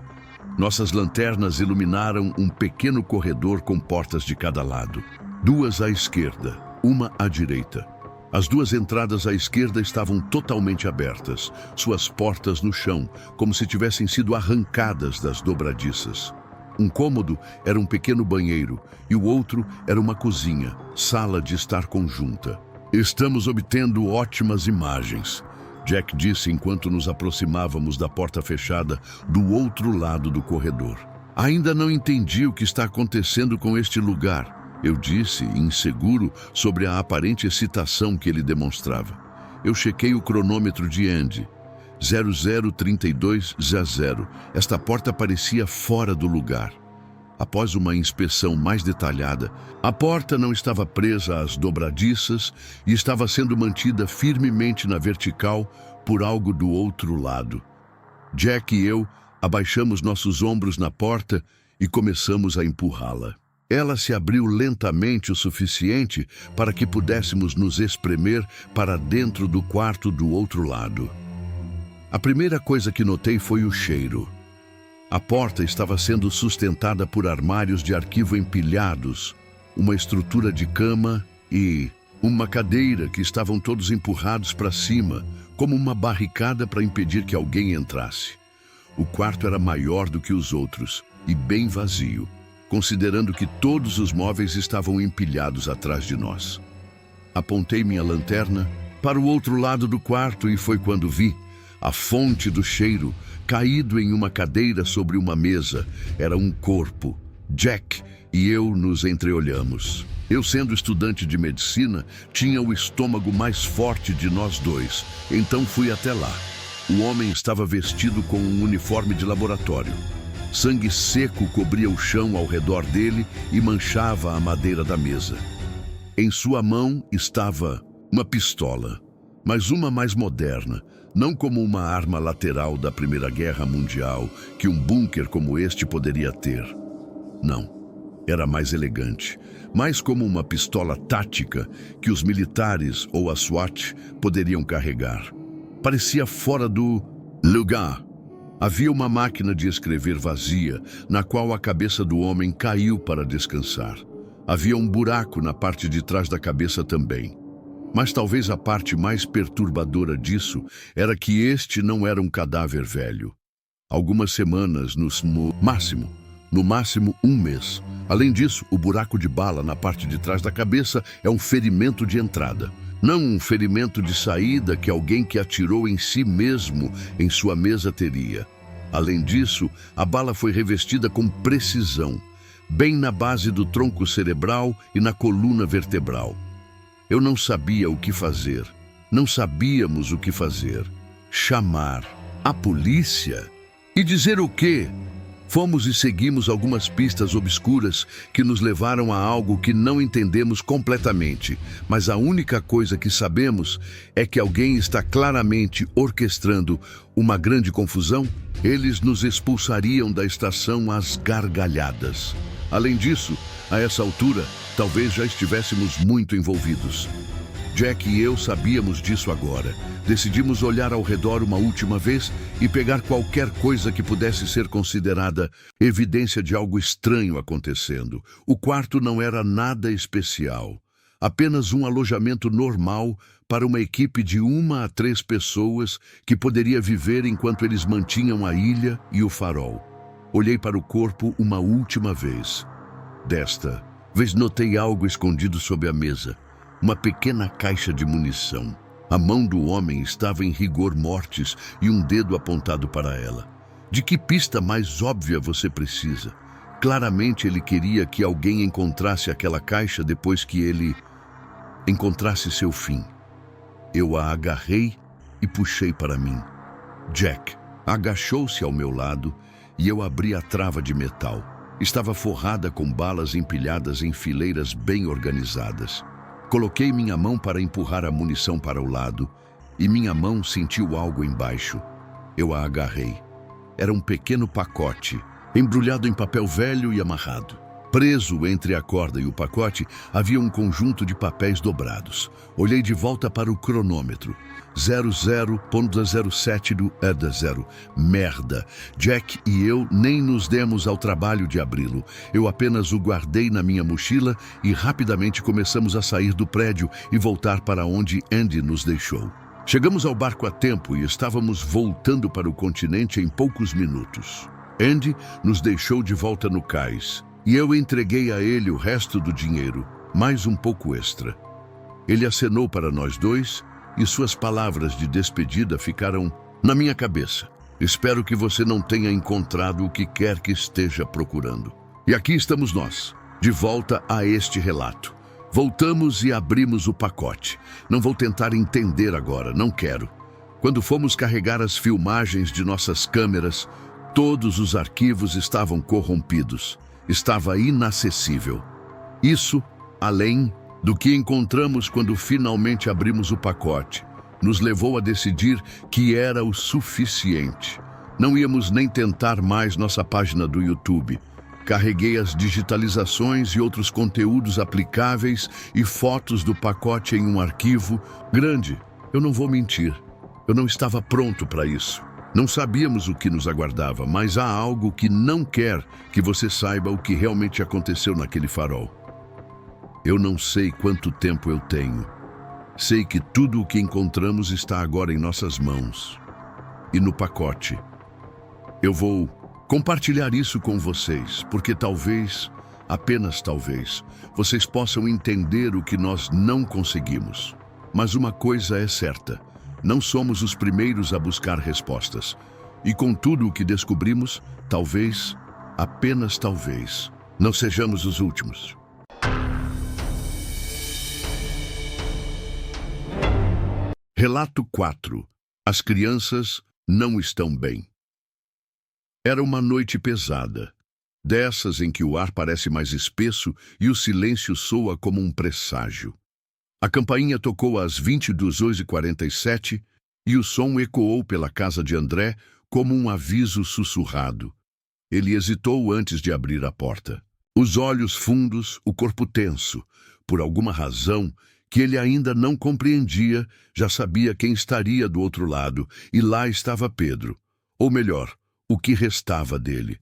Nossas lanternas iluminaram um pequeno corredor com portas de cada lado. 2 à esquerda, uma à direita. As 2 entradas à esquerda estavam totalmente abertas, suas portas no chão, como se tivessem sido arrancadas das dobradiças. Um cômodo era um pequeno banheiro e o outro era uma cozinha, sala de estar conjunta. Estamos obtendo ótimas imagens, Jack disse enquanto nos aproximávamos da porta fechada do outro lado do corredor. Ainda não entendi o que está acontecendo com este lugar, eu disse, inseguro sobre a aparente excitação que ele demonstrava. Eu chequei o cronômetro de Andy. 003200. Esta porta parecia fora do lugar. Após uma inspeção mais detalhada, a porta não estava presa às dobradiças e estava sendo mantida firmemente na vertical por algo do outro lado. Jack e eu abaixamos nossos ombros na porta e começamos a empurrá-la. Ela se abriu lentamente o suficiente para que pudéssemos nos espremer para dentro do quarto do outro lado. A primeira coisa que notei foi o cheiro. A porta estava sendo sustentada por armários de arquivo empilhados, uma estrutura de cama e uma cadeira que estavam todos empurrados para cima, como uma barricada para impedir que alguém entrasse. O quarto era maior do que os outros e bem vazio, considerando que todos os móveis estavam empilhados atrás de nós. Apontei minha lanterna para o outro lado do quarto e foi quando vi a fonte do cheiro, caído em uma cadeira sobre uma mesa. Era um corpo. Jack e eu nos entreolhamos. Eu, sendo estudante de medicina, tinha o estômago mais forte de nós 2, então fui até lá. O homem estava vestido com um uniforme de laboratório. Sangue seco cobria o chão ao redor dele e manchava a madeira da mesa. Em sua mão estava uma pistola, mas uma mais moderna, não como uma arma lateral da Primeira Guerra Mundial que um bunker como este poderia ter. Não, era mais elegante, mais como uma pistola tática que os militares ou a SWAT poderiam carregar. Parecia fora do lugar. Havia uma máquina de escrever vazia, na qual a cabeça do homem caiu para descansar. Havia um buraco na parte de trás da cabeça também. Mas talvez a parte mais perturbadora disso era que este não era um cadáver velho. Algumas semanas, no máximo 1 mês. Além disso, o buraco de bala na parte de trás da cabeça é um ferimento de entrada. Não um ferimento de saída que alguém que atirou em si mesmo em sua mesa teria. Além disso, a bala foi revestida com precisão, bem na base do tronco cerebral e na coluna vertebral. Eu não sabia o que fazer. Não sabíamos o que fazer. Chamar a polícia? E dizer o quê? Fomos e seguimos algumas pistas obscuras que nos levaram a algo que não entendemos completamente, mas a única coisa que sabemos é que alguém está claramente orquestrando uma grande confusão. Eles nos expulsariam da estação às gargalhadas. Além disso, a essa altura, talvez já estivéssemos muito envolvidos. Jack e eu sabíamos disso agora. Decidimos olhar ao redor uma última vez e pegar qualquer coisa que pudesse ser considerada evidência de algo estranho acontecendo. O quarto não era nada especial. Apenas um alojamento normal para uma equipe de 1 a 3 pessoas que poderia viver enquanto eles mantinham a ilha e o farol. Olhei para o corpo uma última vez. Desta vez notei algo escondido sob a mesa. Uma pequena caixa de munição. A mão do homem estava em rigor mortis e um dedo apontado para ela. De que pista mais óbvia você precisa? Claramente ele queria que alguém encontrasse aquela caixa depois que ele encontrasse seu fim. Eu a agarrei e puxei para mim. Jack agachou-se ao meu lado e eu abri a trava de metal. Estava forrada com balas empilhadas em fileiras bem organizadas. Coloquei minha mão para empurrar a munição para o lado e minha mão sentiu algo embaixo. Eu a agarrei. Era um pequeno pacote, embrulhado em papel velho e amarrado. Preso entre a corda e o pacote, havia um conjunto de papéis dobrados. Olhei de volta para o cronômetro. 00.07 do EDA0. Merda! Jack e eu nem nos demos ao trabalho de abri-lo. Eu apenas o guardei na minha mochila e rapidamente começamos a sair do prédio e voltar para onde Andy nos deixou. Chegamos ao barco a tempo e estávamos voltando para o continente em poucos minutos. Andy nos deixou de volta no cais e eu entreguei a ele o resto do dinheiro, mais um pouco extra. Ele acenou para nós dois e suas palavras de despedida ficaram na minha cabeça. Espero que você não tenha encontrado o que quer que esteja procurando. E aqui estamos nós, de volta a este relato. Voltamos e abrimos o pacote. Não vou tentar entender agora, não quero. Quando fomos carregar as filmagens de nossas câmeras, todos os arquivos estavam corrompidos. Estava inacessível. Isso, além do que encontramos quando finalmente abrimos o pacote, nos levou a decidir que era o suficiente. Não íamos nem tentar mais nossa página do YouTube. Carreguei as digitalizações e outros conteúdos aplicáveis e fotos do pacote em um arquivo grande. Eu não vou mentir, eu não estava pronto para isso. Não sabíamos o que nos aguardava, mas há algo que não quer que você saiba o que realmente aconteceu naquele farol. Eu não sei quanto tempo eu tenho. Sei que tudo o que encontramos está agora em nossas mãos. E no pacote. Eu vou compartilhar isso com vocês, porque talvez, apenas talvez, vocês possam entender o que nós não conseguimos. Mas uma coisa é certa. Não somos os primeiros a buscar respostas. E com tudo o que descobrimos, talvez, apenas talvez, não sejamos os últimos. Relato 4. As crianças não estão bem. Era uma noite pesada, dessas em que o ar parece mais espesso e o silêncio soa como um presságio. A campainha tocou às 22h47 e o som ecoou pela casa de André como um aviso sussurrado. Ele hesitou antes de abrir a porta. Os olhos fundos, o corpo tenso. Por alguma razão que ele ainda não compreendia, já sabia quem estaria do outro lado, e lá estava Pedro. Ou melhor, o que restava dele.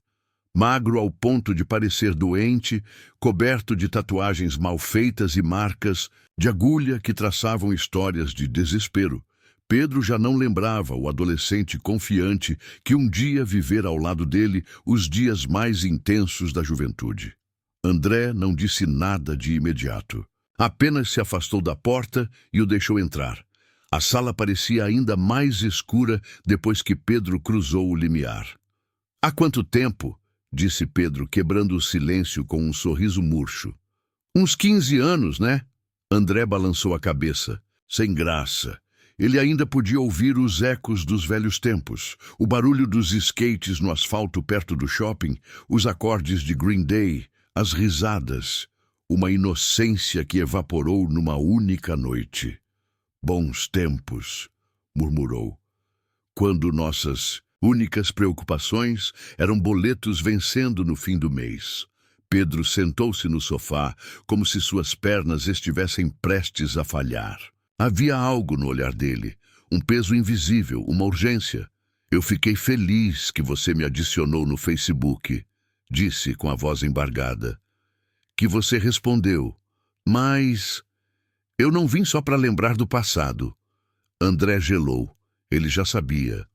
Magro ao ponto de parecer doente, coberto de tatuagens mal feitas e marcas de agulha que traçavam histórias de desespero. Pedro já não lembrava o adolescente confiante que um dia vivera ao lado dele os dias mais intensos da juventude. André não disse nada de imediato. Apenas se afastou da porta e o deixou entrar. A sala parecia ainda mais escura depois que Pedro cruzou o limiar. Há quanto tempo? Disse Pedro, quebrando o silêncio com um sorriso murcho. Uns 15 anos, né? André balançou a cabeça. Sem graça. Ele ainda podia ouvir os ecos dos velhos tempos, o barulho dos skates no asfalto perto do shopping, os acordes de Green Day, as risadas, uma inocência que evaporou numa única noite. Bons tempos, murmurou, quando nossas únicas preocupações eram boletos vencendo no fim do mês. Pedro sentou-se no sofá, como se suas pernas estivessem prestes a falhar. Havia algo no olhar dele, um peso invisível, uma urgência. Eu fiquei feliz que você me adicionou no Facebook, disse com a voz embargada. Que você respondeu, mas Eu não vim só para lembrar do passado. André gelou. Ele já sabia.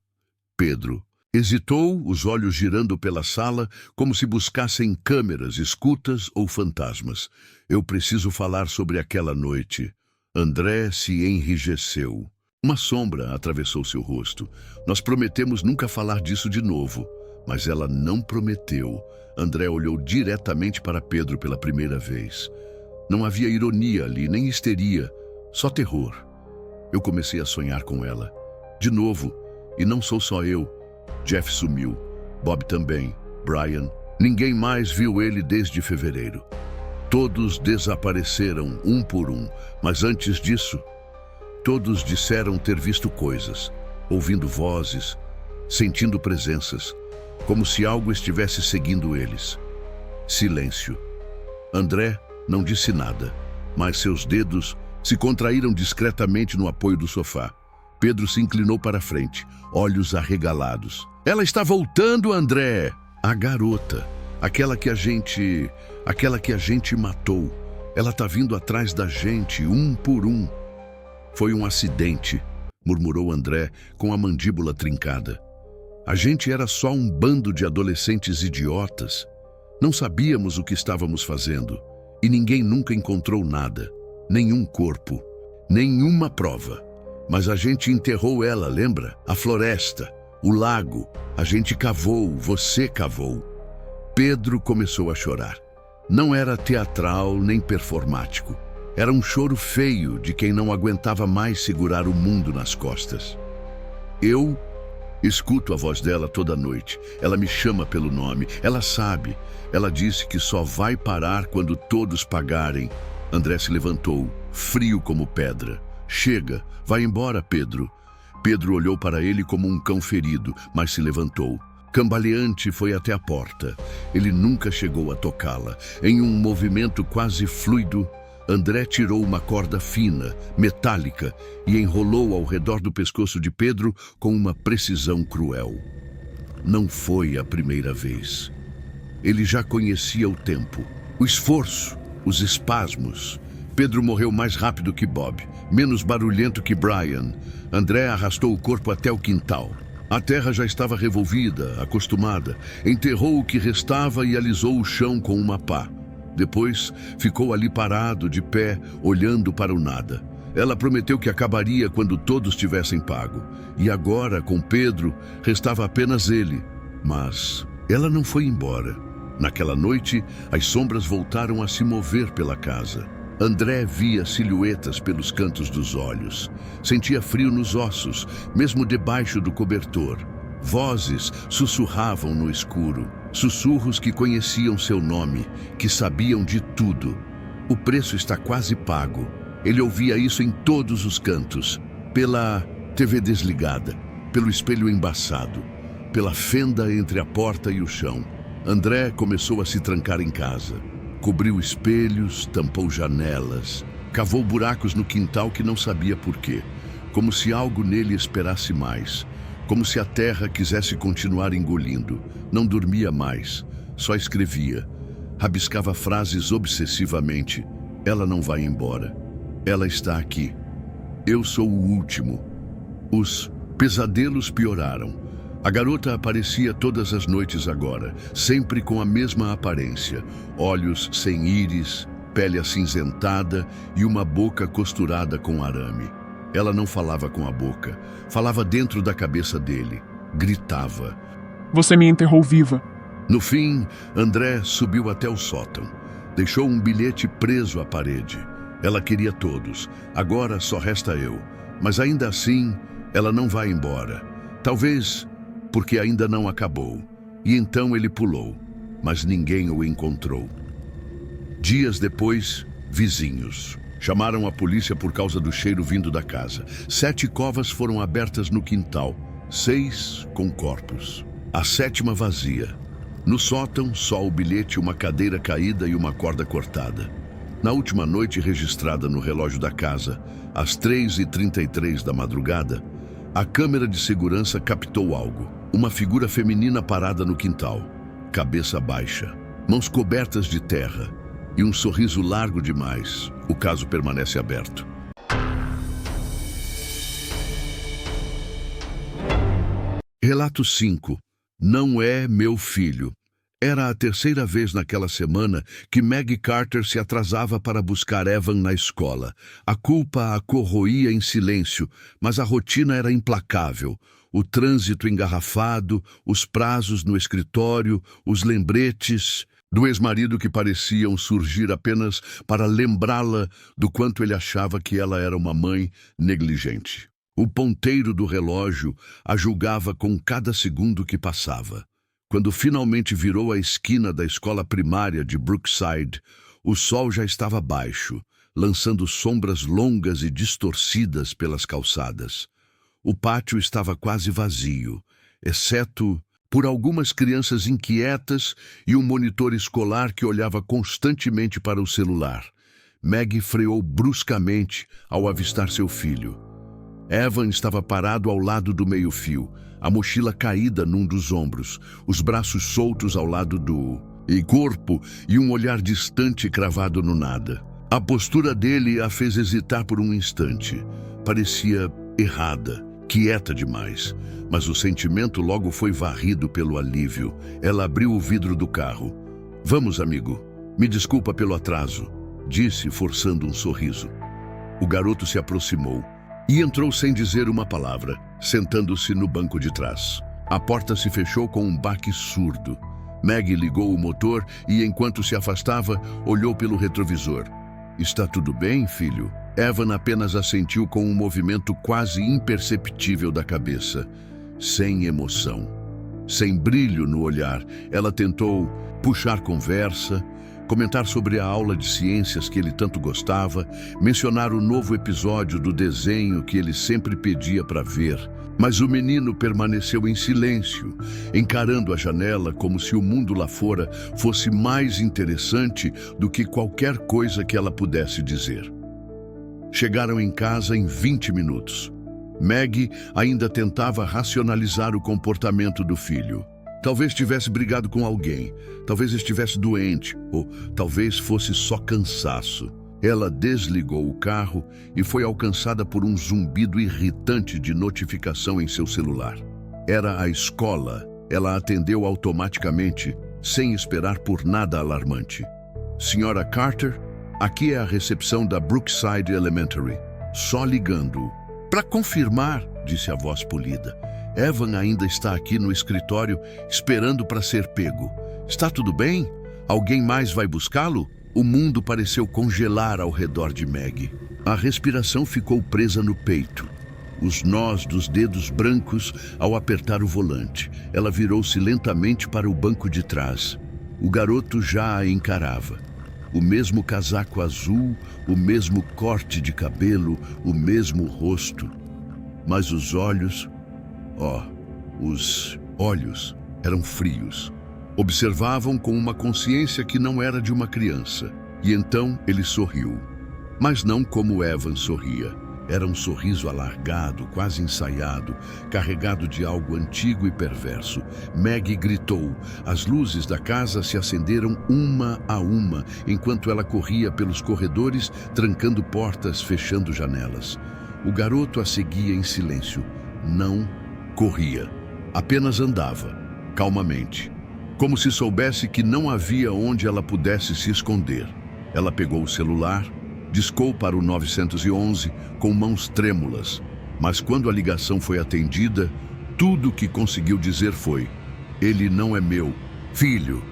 Pedro hesitou, os olhos girando pela sala, como se buscassem câmeras, escutas ou fantasmas. Eu preciso falar sobre aquela noite. André se enrijeceu. Uma sombra atravessou seu rosto. Nós prometemos nunca falar disso de novo, mas ela não prometeu. André olhou diretamente para Pedro pela primeira vez. Não havia ironia ali, nem histeria, só terror. Eu comecei a sonhar com ela. De novo, e não sou só eu. Jeff sumiu, Bob também, Brian. Ninguém mais viu ele desde fevereiro. Todos desapareceram, um por um, mas antes disso, todos disseram ter visto coisas, ouvindo vozes, sentindo presenças, como se algo estivesse seguindo eles. Silêncio. André não disse nada, mas seus dedos se contraíram discretamente no apoio do sofá. Pedro se inclinou para a frente, olhos arregalados. Ela está voltando, André! A garota, aquela que a gente matou. Ela está vindo atrás da gente, um por um. Foi um acidente, murmurou André com a mandíbula trincada. A gente era só um bando de adolescentes idiotas. Não sabíamos o que estávamos fazendo. E ninguém nunca encontrou nada, nenhum corpo, nenhuma prova. Mas a gente enterrou ela, lembra? A floresta, o lago, a gente cavou, você cavou. Pedro começou a chorar. Não era teatral nem performático. Era um choro feio de quem não aguentava mais segurar o mundo nas costas. Eu escuto a voz dela toda noite. Ela me chama pelo nome. Ela sabe. Ela disse que só vai parar quando todos pagarem. André se levantou, frio como pedra. Chega, vai embora, Pedro. Pedro olhou para ele como um cão ferido, mas se levantou. Cambaleante foi até a porta. Ele nunca chegou a tocá-la. Em um movimento quase fluido, André tirou uma corda fina, metálica, e enrolou ao redor do pescoço de Pedro com uma precisão cruel. Não foi a primeira vez. Ele já conhecia o tempo, o esforço, os espasmos. Pedro morreu mais rápido que Bob, menos barulhento que Brian. André arrastou o corpo até o quintal. A terra já estava revolvida, acostumada. Enterrou o que restava e alisou o chão com uma pá. Depois, ficou ali parado, de pé, olhando para o nada. Ela prometeu que acabaria quando todos tivessem pago. E agora, com Pedro, restava apenas ele. Mas ela não foi embora. Naquela noite, as sombras voltaram a se mover pela casa. André via silhuetas pelos cantos dos olhos. Sentia frio nos ossos, mesmo debaixo do cobertor. Vozes sussurravam no escuro. Sussurros que conheciam seu nome, que sabiam de tudo. O preço está quase pago. Ele ouvia isso em todos os cantos. Pela TV desligada, pelo espelho embaçado, pela fenda entre a porta e o chão. André começou a se trancar em casa. Cobriu espelhos, tampou janelas, cavou buracos no quintal que não sabia por quê, como se algo nele esperasse mais, como se a terra quisesse continuar engolindo. Não dormia mais, só escrevia. Rabiscava frases obsessivamente. Ela não vai embora. Ela está aqui. Eu sou o último. Os pesadelos pioraram. A garota aparecia todas as noites agora, sempre com a mesma aparência. Olhos sem íris, pele acinzentada e uma boca costurada com arame. Ela não falava com a boca, falava dentro da cabeça dele. Gritava. Você me enterrou viva. No fim, André subiu até o sótão. Deixou um bilhete preso à parede. Ela queria todos. Agora só resta eu. Mas ainda assim, ela não vai embora. Talvez porque ainda não acabou. E então ele pulou, mas ninguém o encontrou. Dias depois, vizinhos chamaram a polícia por causa do cheiro vindo da casa. 7 covas foram abertas no quintal, 6 com corpos. A 7ª vazia. No sótão, só o bilhete, uma cadeira caída e uma corda cortada. Na última noite registrada no relógio da casa, às 3h33 da madrugada, a câmera de segurança captou algo. Uma figura feminina parada no quintal, cabeça baixa, mãos cobertas de terra e um sorriso largo demais. O caso permanece aberto. Relato 5. Não é meu filho. Era a terceira vez naquela semana que Maggie Carter se atrasava para buscar Evan na escola. A culpa a corroía em silêncio, mas a rotina era implacável. O trânsito engarrafado, os prazos no escritório, os lembretes do ex-marido que pareciam surgir apenas para lembrá-la do quanto ele achava que ela era uma mãe negligente. O ponteiro do relógio a julgava com cada segundo que passava. Quando finalmente virou a esquina da escola primária de Brookside, o sol já estava baixo, lançando sombras longas e distorcidas pelas calçadas. O pátio estava quase vazio, exceto por algumas crianças inquietas e um monitor escolar que olhava constantemente para o celular. Maggie freou bruscamente ao avistar seu filho. Evan estava parado ao lado do meio-fio, a mochila caída num dos ombros, os braços soltos ao lado do corpo e um olhar distante cravado no nada. A postura dele a fez hesitar por um instante. Parecia errada, quieta demais, mas o sentimento logo foi varrido pelo alívio. Ela abriu o vidro do carro. "Vamos, amigo. Me desculpa pelo atraso", disse, forçando um sorriso. O garoto se aproximou e entrou sem dizer uma palavra, sentando-se no banco de trás. A porta se fechou com um baque surdo. Maggie ligou o motor e, enquanto se afastava, olhou pelo retrovisor. "Está tudo bem, filho?" Evan apenas assentiu com um movimento quase imperceptível da cabeça. Sem emoção, sem brilho no olhar, ela tentou puxar conversa, comentar sobre a aula de ciências que ele tanto gostava, mencionar o novo episódio do desenho que ele sempre pedia para ver. Mas o menino permaneceu em silêncio, encarando a janela como se o mundo lá fora fosse mais interessante do que qualquer coisa que ela pudesse dizer. Chegaram em casa em 20 minutos. Maggie ainda tentava racionalizar o comportamento do filho. Talvez tivesse brigado com alguém, talvez estivesse doente, ou talvez fosse só cansaço. Ela desligou o carro e foi alcançada por um zumbido irritante de notificação em seu celular. Era a escola. Ela atendeu automaticamente, sem esperar por nada alarmante. "Senhora Carter, aqui é a recepção da Brookside Elementary. Só ligando." "Para confirmar", disse a voz polida. "Evan ainda está aqui no escritório, esperando para ser pego. Está tudo bem? Alguém mais vai buscá-lo?" O mundo pareceu congelar ao redor de Maggie. A respiração ficou presa no peito. Os nós dos dedos brancos ao apertar o volante. Ela virou-se lentamente para o banco de trás. O garoto já a encarava. O mesmo casaco azul, o mesmo corte de cabelo, o mesmo rosto. Mas os olhos eram frios. Observavam com uma consciência que não era de uma criança. E então ele sorriu. Mas não como Evan sorria. Era um sorriso alargado, quase ensaiado, carregado de algo antigo e perverso. Maggie gritou. As luzes da casa se acenderam uma a uma, enquanto ela corria pelos corredores, trancando portas, fechando janelas. O garoto a seguia em silêncio. Não corria. Apenas andava, calmamente, como se soubesse que não havia onde ela pudesse se esconder. Ela pegou o celular, discou para o 911 com mãos trêmulas, mas quando a ligação foi atendida, tudo o que conseguiu dizer foi: "Ele não é meu filho."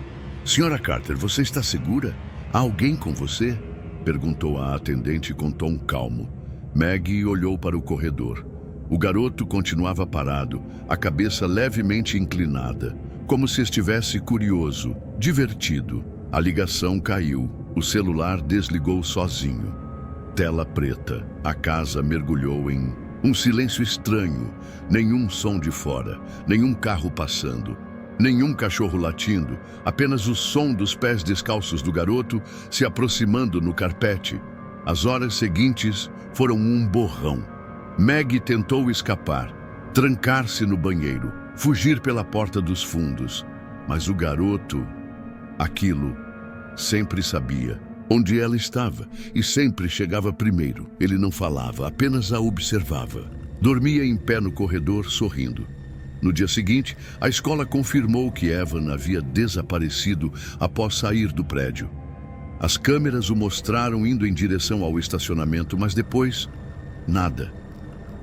"Senhora Carter, você está segura? Há alguém com você?" perguntou a atendente com tom calmo. Maggie olhou para o corredor. O garoto continuava parado, a cabeça levemente inclinada, como se estivesse curioso, divertido. A ligação caiu. O celular desligou sozinho. Tela preta. A casa mergulhou em um silêncio estranho. Nenhum som de fora, nenhum carro passando, nenhum cachorro latindo, apenas o som dos pés descalços do garoto se aproximando no carpete. As horas seguintes foram um borrão. Maggie tentou escapar, trancar-se no banheiro, fugir pela porta dos fundos. Mas o garoto, aquilo, sempre sabia onde ela estava e sempre chegava primeiro. Ele não falava, apenas a observava. Dormia em pé no corredor, sorrindo. No dia seguinte, a escola confirmou que Evan havia desaparecido após sair do prédio. As câmeras o mostraram indo em direção ao estacionamento, mas depois, nada.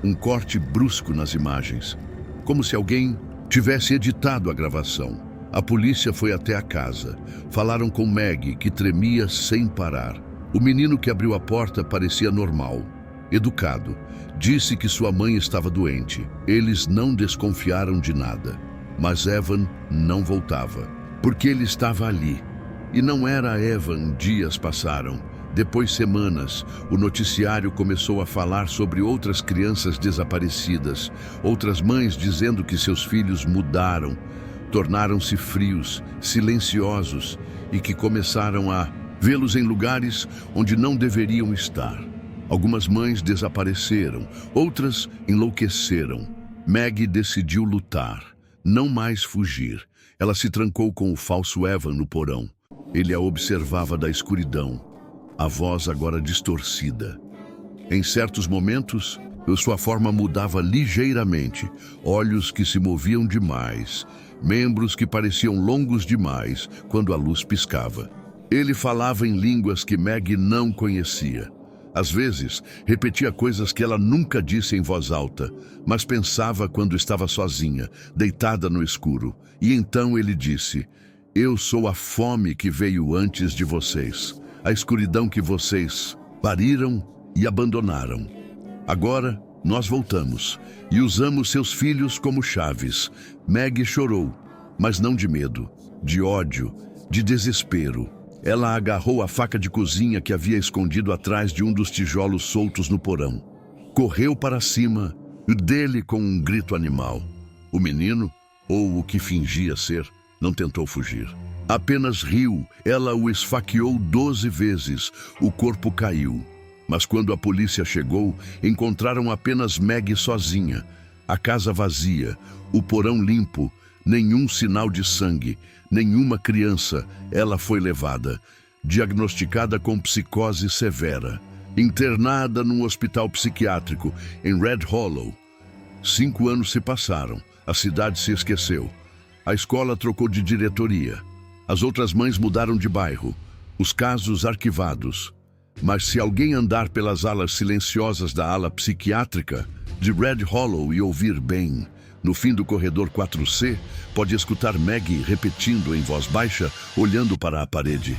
Um corte brusco nas imagens, como se alguém tivesse editado a gravação. A polícia foi até a casa. Falaram com Maggie, que tremia sem parar. O menino que abriu a porta parecia normal, educado. Disse que sua mãe estava doente. Eles não desconfiaram de nada. Mas Evan não voltava, porque ele estava ali. E não era Evan. Dias passaram. Depois semanas, o noticiário começou a falar sobre outras crianças desaparecidas, outras mães dizendo que seus filhos mudaram, tornaram-se frios, silenciosos e que começaram a vê-los em lugares onde não deveriam estar. Algumas mães desapareceram, outras enlouqueceram. Maggie decidiu lutar, não mais fugir. Ela se trancou com o falso Evan no porão. Ele a observava da escuridão, a voz agora distorcida. Em certos momentos, sua forma mudava ligeiramente, olhos que se moviam demais, membros que pareciam longos demais quando a luz piscava. Ele falava em línguas que Maggie não conhecia. Às vezes, repetia coisas que ela nunca disse em voz alta, mas pensava quando estava sozinha, deitada no escuro. E então ele disse: "Eu sou a fome que veio antes de vocês, a escuridão que vocês pariram e abandonaram. Agora, nós voltamos e usamos seus filhos como chaves." Maggie chorou, mas não de medo, de ódio, de desespero. Ela agarrou a faca de cozinha que havia escondido atrás de um dos tijolos soltos no porão. Correu para cima dele com um grito animal. O menino, ou o que fingia ser, não tentou fugir. Apenas riu. Ela o esfaqueou 12 vezes. O corpo caiu. Mas quando a polícia chegou, encontraram apenas Maggie sozinha. A casa vazia, o porão limpo, nenhum sinal de sangue, nenhuma criança. Ela foi levada, diagnosticada com psicose severa, internada num hospital psiquiátrico em Red Hollow. 5 anos se passaram, a cidade se esqueceu. A escola trocou de diretoria. As outras mães mudaram de bairro, os casos arquivados. Mas se alguém andar pelas alas silenciosas da ala psiquiátrica de Red Hollow e ouvir bem, no fim do corredor 4C, pode escutar Maggie repetindo em voz baixa, olhando para a parede: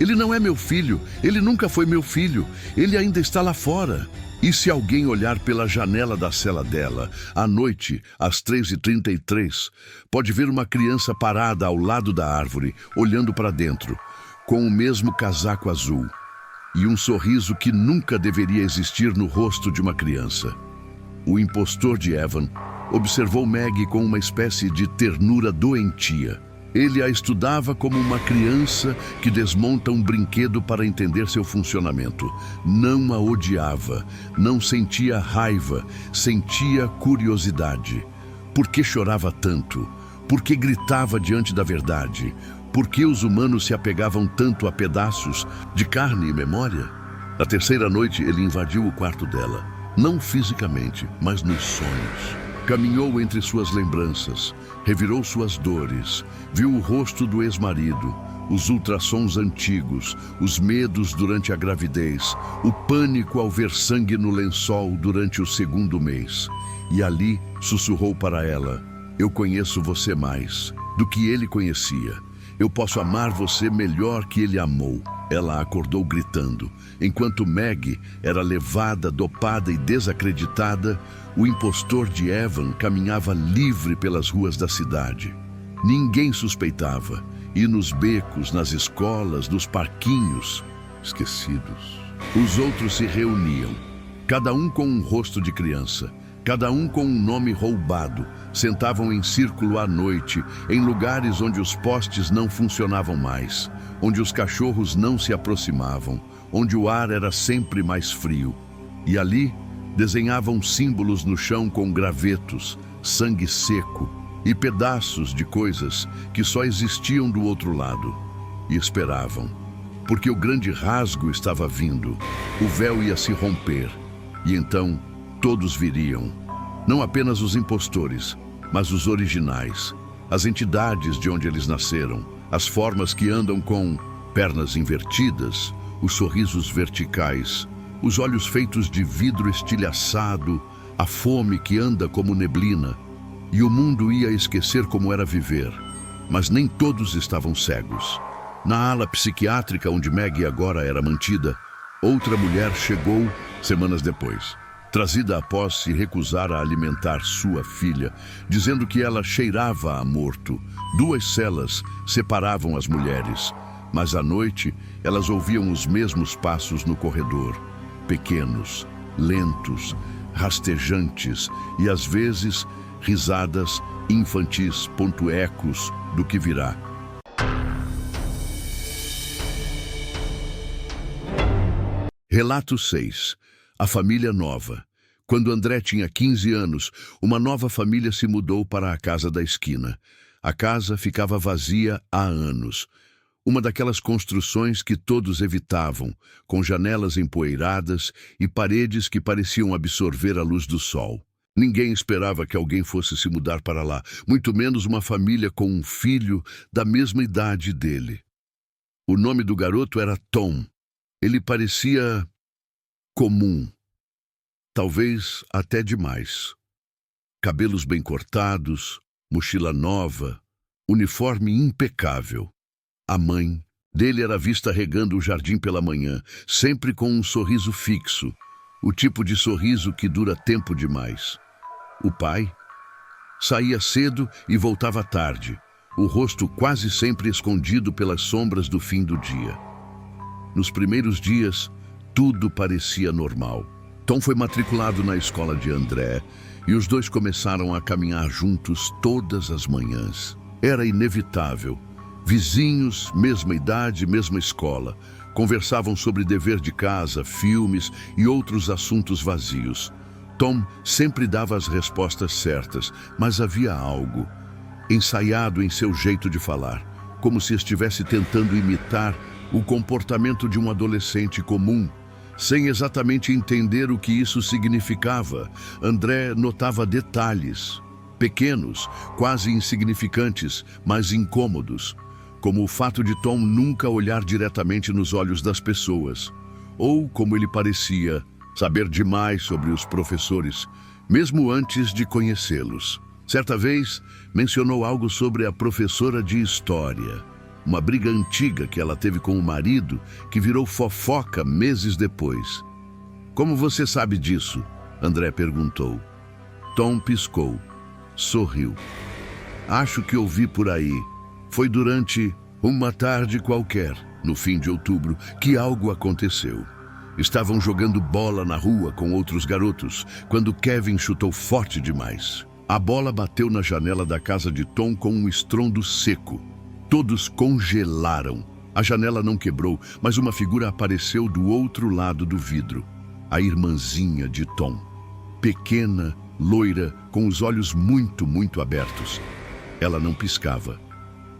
"Ele não é meu filho, ele nunca foi meu filho, ele ainda está lá fora." E se alguém olhar pela janela da cela dela, à noite, às 3h33, pode ver uma criança parada ao lado da árvore, olhando para dentro, com o mesmo casaco azul e um sorriso que nunca deveria existir no rosto de uma criança. O impostor de Evan observou Maggie com uma espécie de ternura doentia. Ele a estudava como uma criança que desmonta um brinquedo para entender seu funcionamento. Não a odiava, não sentia raiva, sentia curiosidade. Por que chorava tanto? Por que gritava diante da verdade? Por que os humanos se apegavam tanto a pedaços de carne e memória? Na terceira noite, ele invadiu o quarto dela. Não fisicamente, mas nos sonhos. Caminhou entre suas lembranças, revirou suas dores, viu o rosto do ex-marido, os ultrassons antigos, os medos durante a gravidez, o pânico ao ver sangue no lençol durante o 2º mês. E ali sussurrou para ela: "Eu conheço você mais do que ele conhecia. Eu posso amar você melhor que ele amou." Ela acordou gritando. Enquanto Maggie era levada, dopada e desacreditada, o impostor de Evan caminhava livre pelas ruas da cidade. Ninguém suspeitava. E nos becos, nas escolas, nos parquinhos, esquecidos, os outros se reuniam, cada um com um rosto de criança, cada um com um nome roubado. Sentavam em círculo à noite, em lugares onde os postes não funcionavam mais, onde os cachorros não se aproximavam, onde o ar era sempre mais frio. E ali desenhavam símbolos no chão com gravetos, sangue seco e pedaços de coisas que só existiam do outro lado. E esperavam, porque o grande rasgo estava vindo, o véu ia se romper, e então todos viriam. Não apenas os impostores, mas os originais, as entidades de onde eles nasceram, as formas que andam com pernas invertidas, os sorrisos verticais, os olhos feitos de vidro estilhaçado, a fome que anda como neblina. E o mundo ia esquecer como era viver, mas nem todos estavam cegos. Na ala psiquiátrica onde Maggie agora era mantida, outra mulher chegou semanas depois, trazida após se recusar a alimentar sua filha, dizendo que ela cheirava a morto. 2 celas separavam as mulheres, mas à noite elas ouviam os mesmos passos no corredor, pequenos, lentos, rastejantes e às vezes risadas infantis, ecos do que virá. Relato 6. A família nova. Quando André tinha 15 anos, uma nova família se mudou para a casa da esquina. A casa ficava vazia há anos. Uma daquelas construções que todos evitavam, com janelas empoeiradas e paredes que pareciam absorver a luz do sol. Ninguém esperava que alguém fosse se mudar para lá, muito menos uma família com um filho da mesma idade dele. O nome do garoto era Tom. Ele parecia comum, talvez até demais. Cabelos bem cortados, mochila nova, uniforme impecável. A mãe dele era vista regando o jardim pela manhã, sempre com um sorriso fixo, o tipo de sorriso que dura tempo demais. O pai saía cedo e voltava tarde, o rosto quase sempre escondido pelas sombras do fim do dia. Nos primeiros dias, tudo parecia normal. Tom foi matriculado na escola de André e os dois começaram a caminhar juntos todas as manhãs. Era inevitável. Vizinhos, mesma idade, mesma escola. Conversavam sobre dever de casa, filmes e outros assuntos vazios. Tom sempre dava as respostas certas, mas havia algo ensaiado em seu jeito de falar, como se estivesse tentando imitar o comportamento de um adolescente comum, sem exatamente entender o que isso significava. André notava detalhes, pequenos, quase insignificantes, mas incômodos, como o fato de Tom nunca olhar diretamente nos olhos das pessoas, ou como ele parecia saber demais sobre os professores, mesmo antes de conhecê-los. Certa vez, mencionou algo sobre a professora de história, uma briga antiga que ela teve com o marido, que virou fofoca meses depois. "Como você sabe disso?" André perguntou. Tom piscou, sorriu. "Acho que ouvi por aí. Foi durante uma tarde qualquer, no fim de outubro, que algo aconteceu. Estavam jogando bola na rua com outros garotos, quando Kevin chutou forte demais. A bola bateu na janela da casa de Tom com um estrondo seco. Todos congelaram. A janela não quebrou, mas uma figura apareceu do outro lado do vidro. A irmãzinha de Tom. Pequena, loira, com os olhos muito abertos. Ela não piscava.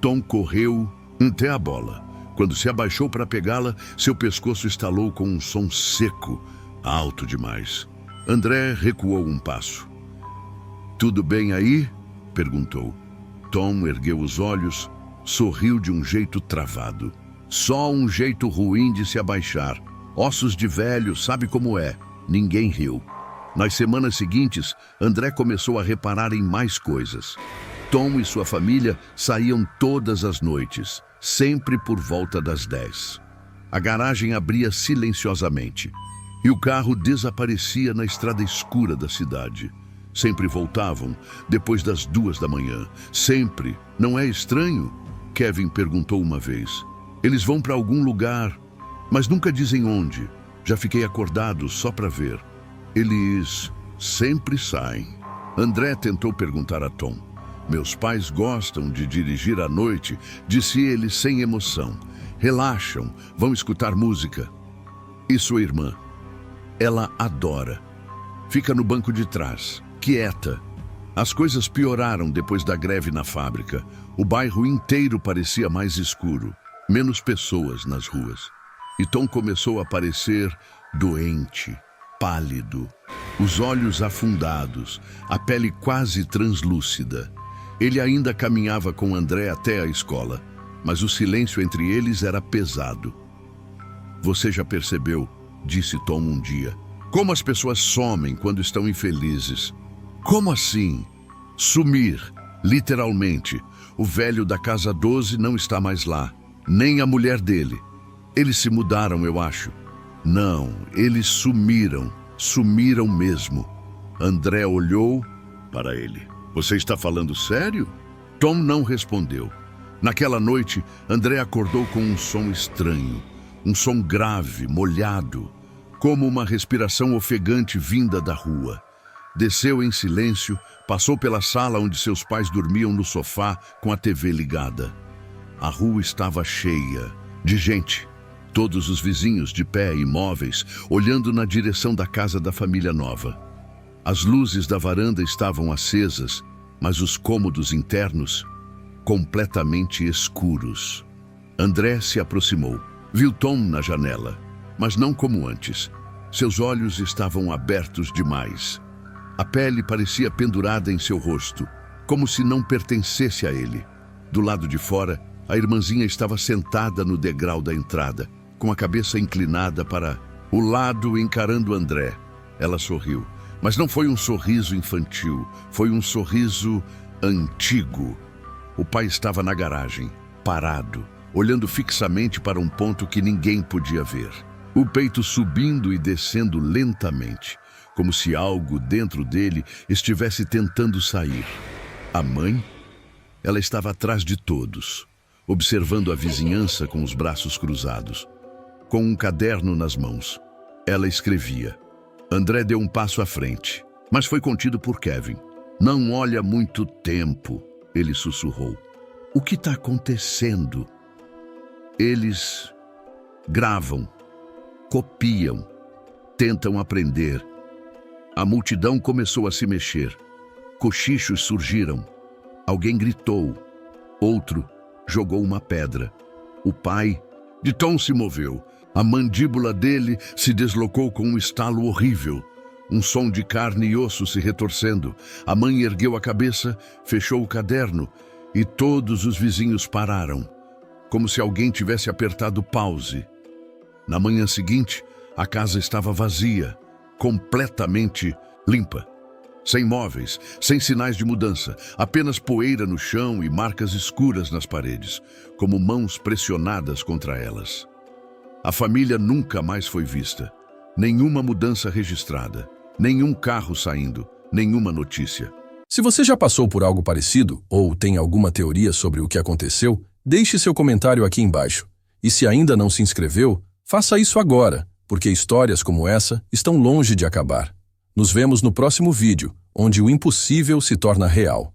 Tom correu até a bola. Quando se abaixou para pegá-la, seu pescoço estalou com um som seco, alto demais. André recuou um passo. "Tudo bem aí?" perguntou. Tom ergueu os olhos, sorriu de um jeito travado. Só um jeito ruim de se abaixar. Ossos de velho, sabe como é. Ninguém riu. Nas semanas seguintes, André começou a reparar em mais coisas. Tom e sua família saíam todas as noites, sempre por volta das 10. A garagem abria silenciosamente e o carro desaparecia na estrada escura da cidade. Sempre voltavam depois das 2 da manhã. Sempre. Não é estranho? Kevin perguntou uma vez. "Eles vão para algum lugar, mas nunca dizem onde. Já fiquei acordado só para ver. Eles sempre saem." André tentou perguntar a Tom. "Meus pais gostam de dirigir à noite", disse ele sem emoção. "Relaxam, vão escutar música." "E sua irmã?" "Ela adora. Fica no banco de trás, quieta." As coisas pioraram depois da greve na fábrica. O bairro inteiro parecia mais escuro, menos pessoas nas ruas. E Tom começou a parecer doente. pálido, os olhos afundados, a pele quase translúcida. Ele ainda caminhava com André até a escola, mas o silêncio entre eles era pesado. Você já percebeu, disse Tom um dia, como as pessoas somem quando estão infelizes? Como assim? Sumir, literalmente. O velho da casa 12 não está mais lá, nem a mulher dele. Eles se mudaram, eu acho. Não, eles sumiram mesmo. André olhou para ele. Você está falando sério? Tom não respondeu. Naquela noite, André acordou com um som estranho, um som grave, molhado, como uma respiração ofegante vinda da rua. Desceu em silêncio, passou pela sala onde seus pais dormiam no sofá com a TV ligada. A rua estava cheia de gente. Todos os vizinhos de pé, imóveis, olhando na direção da casa da família nova. As luzes da varanda estavam acesas, mas os cômodos internos completamente escuros. André se aproximou. Viu Tom na janela, mas não como antes. Seus olhos estavam abertos demais. A pele parecia pendurada em seu rosto, como se não pertencesse a ele. Do lado de fora, a irmãzinha estava sentada no degrau da entrada, com a cabeça inclinada para o lado, encarando André. Ela sorriu, mas não foi um sorriso infantil, foi um sorriso antigo. O pai estava na garagem, parado, olhando fixamente para um ponto que ninguém podia ver. O peito subindo e descendo lentamente, como se algo dentro dele estivesse tentando sair. A mãe? Ela estava atrás de todos, observando a vizinhança com os braços cruzados, com um caderno nas mãos. Ela escrevia. André deu um passo à frente, mas foi contido por Kevin. Não olha muito tempo, ele sussurrou. O que está acontecendo? Eles gravam, copiam, tentam aprender. A multidão começou a se mexer. Cochichos surgiram. Alguém gritou. Outro jogou uma pedra. O pai de Tom se moveu. A mandíbula dele se deslocou com um estalo horrível. Um som de carne e osso se retorcendo. A mãe ergueu a cabeça, fechou o caderno e todos os vizinhos pararam, como se alguém tivesse apertado pause. Na manhã seguinte, a casa estava vazia, completamente limpa. Sem móveis, sem sinais de mudança, apenas poeira no chão e marcas escuras nas paredes, como mãos pressionadas contra elas. A família nunca mais foi vista. Nenhuma mudança registrada, nenhum carro saindo, nenhuma notícia. Se você já passou por algo parecido ou tem alguma teoria sobre o que aconteceu, deixe seu comentário aqui embaixo. E se ainda não se inscreveu, faça isso agora, porque histórias como essa estão longe de acabar. Nos vemos no próximo vídeo, onde o impossível se torna real.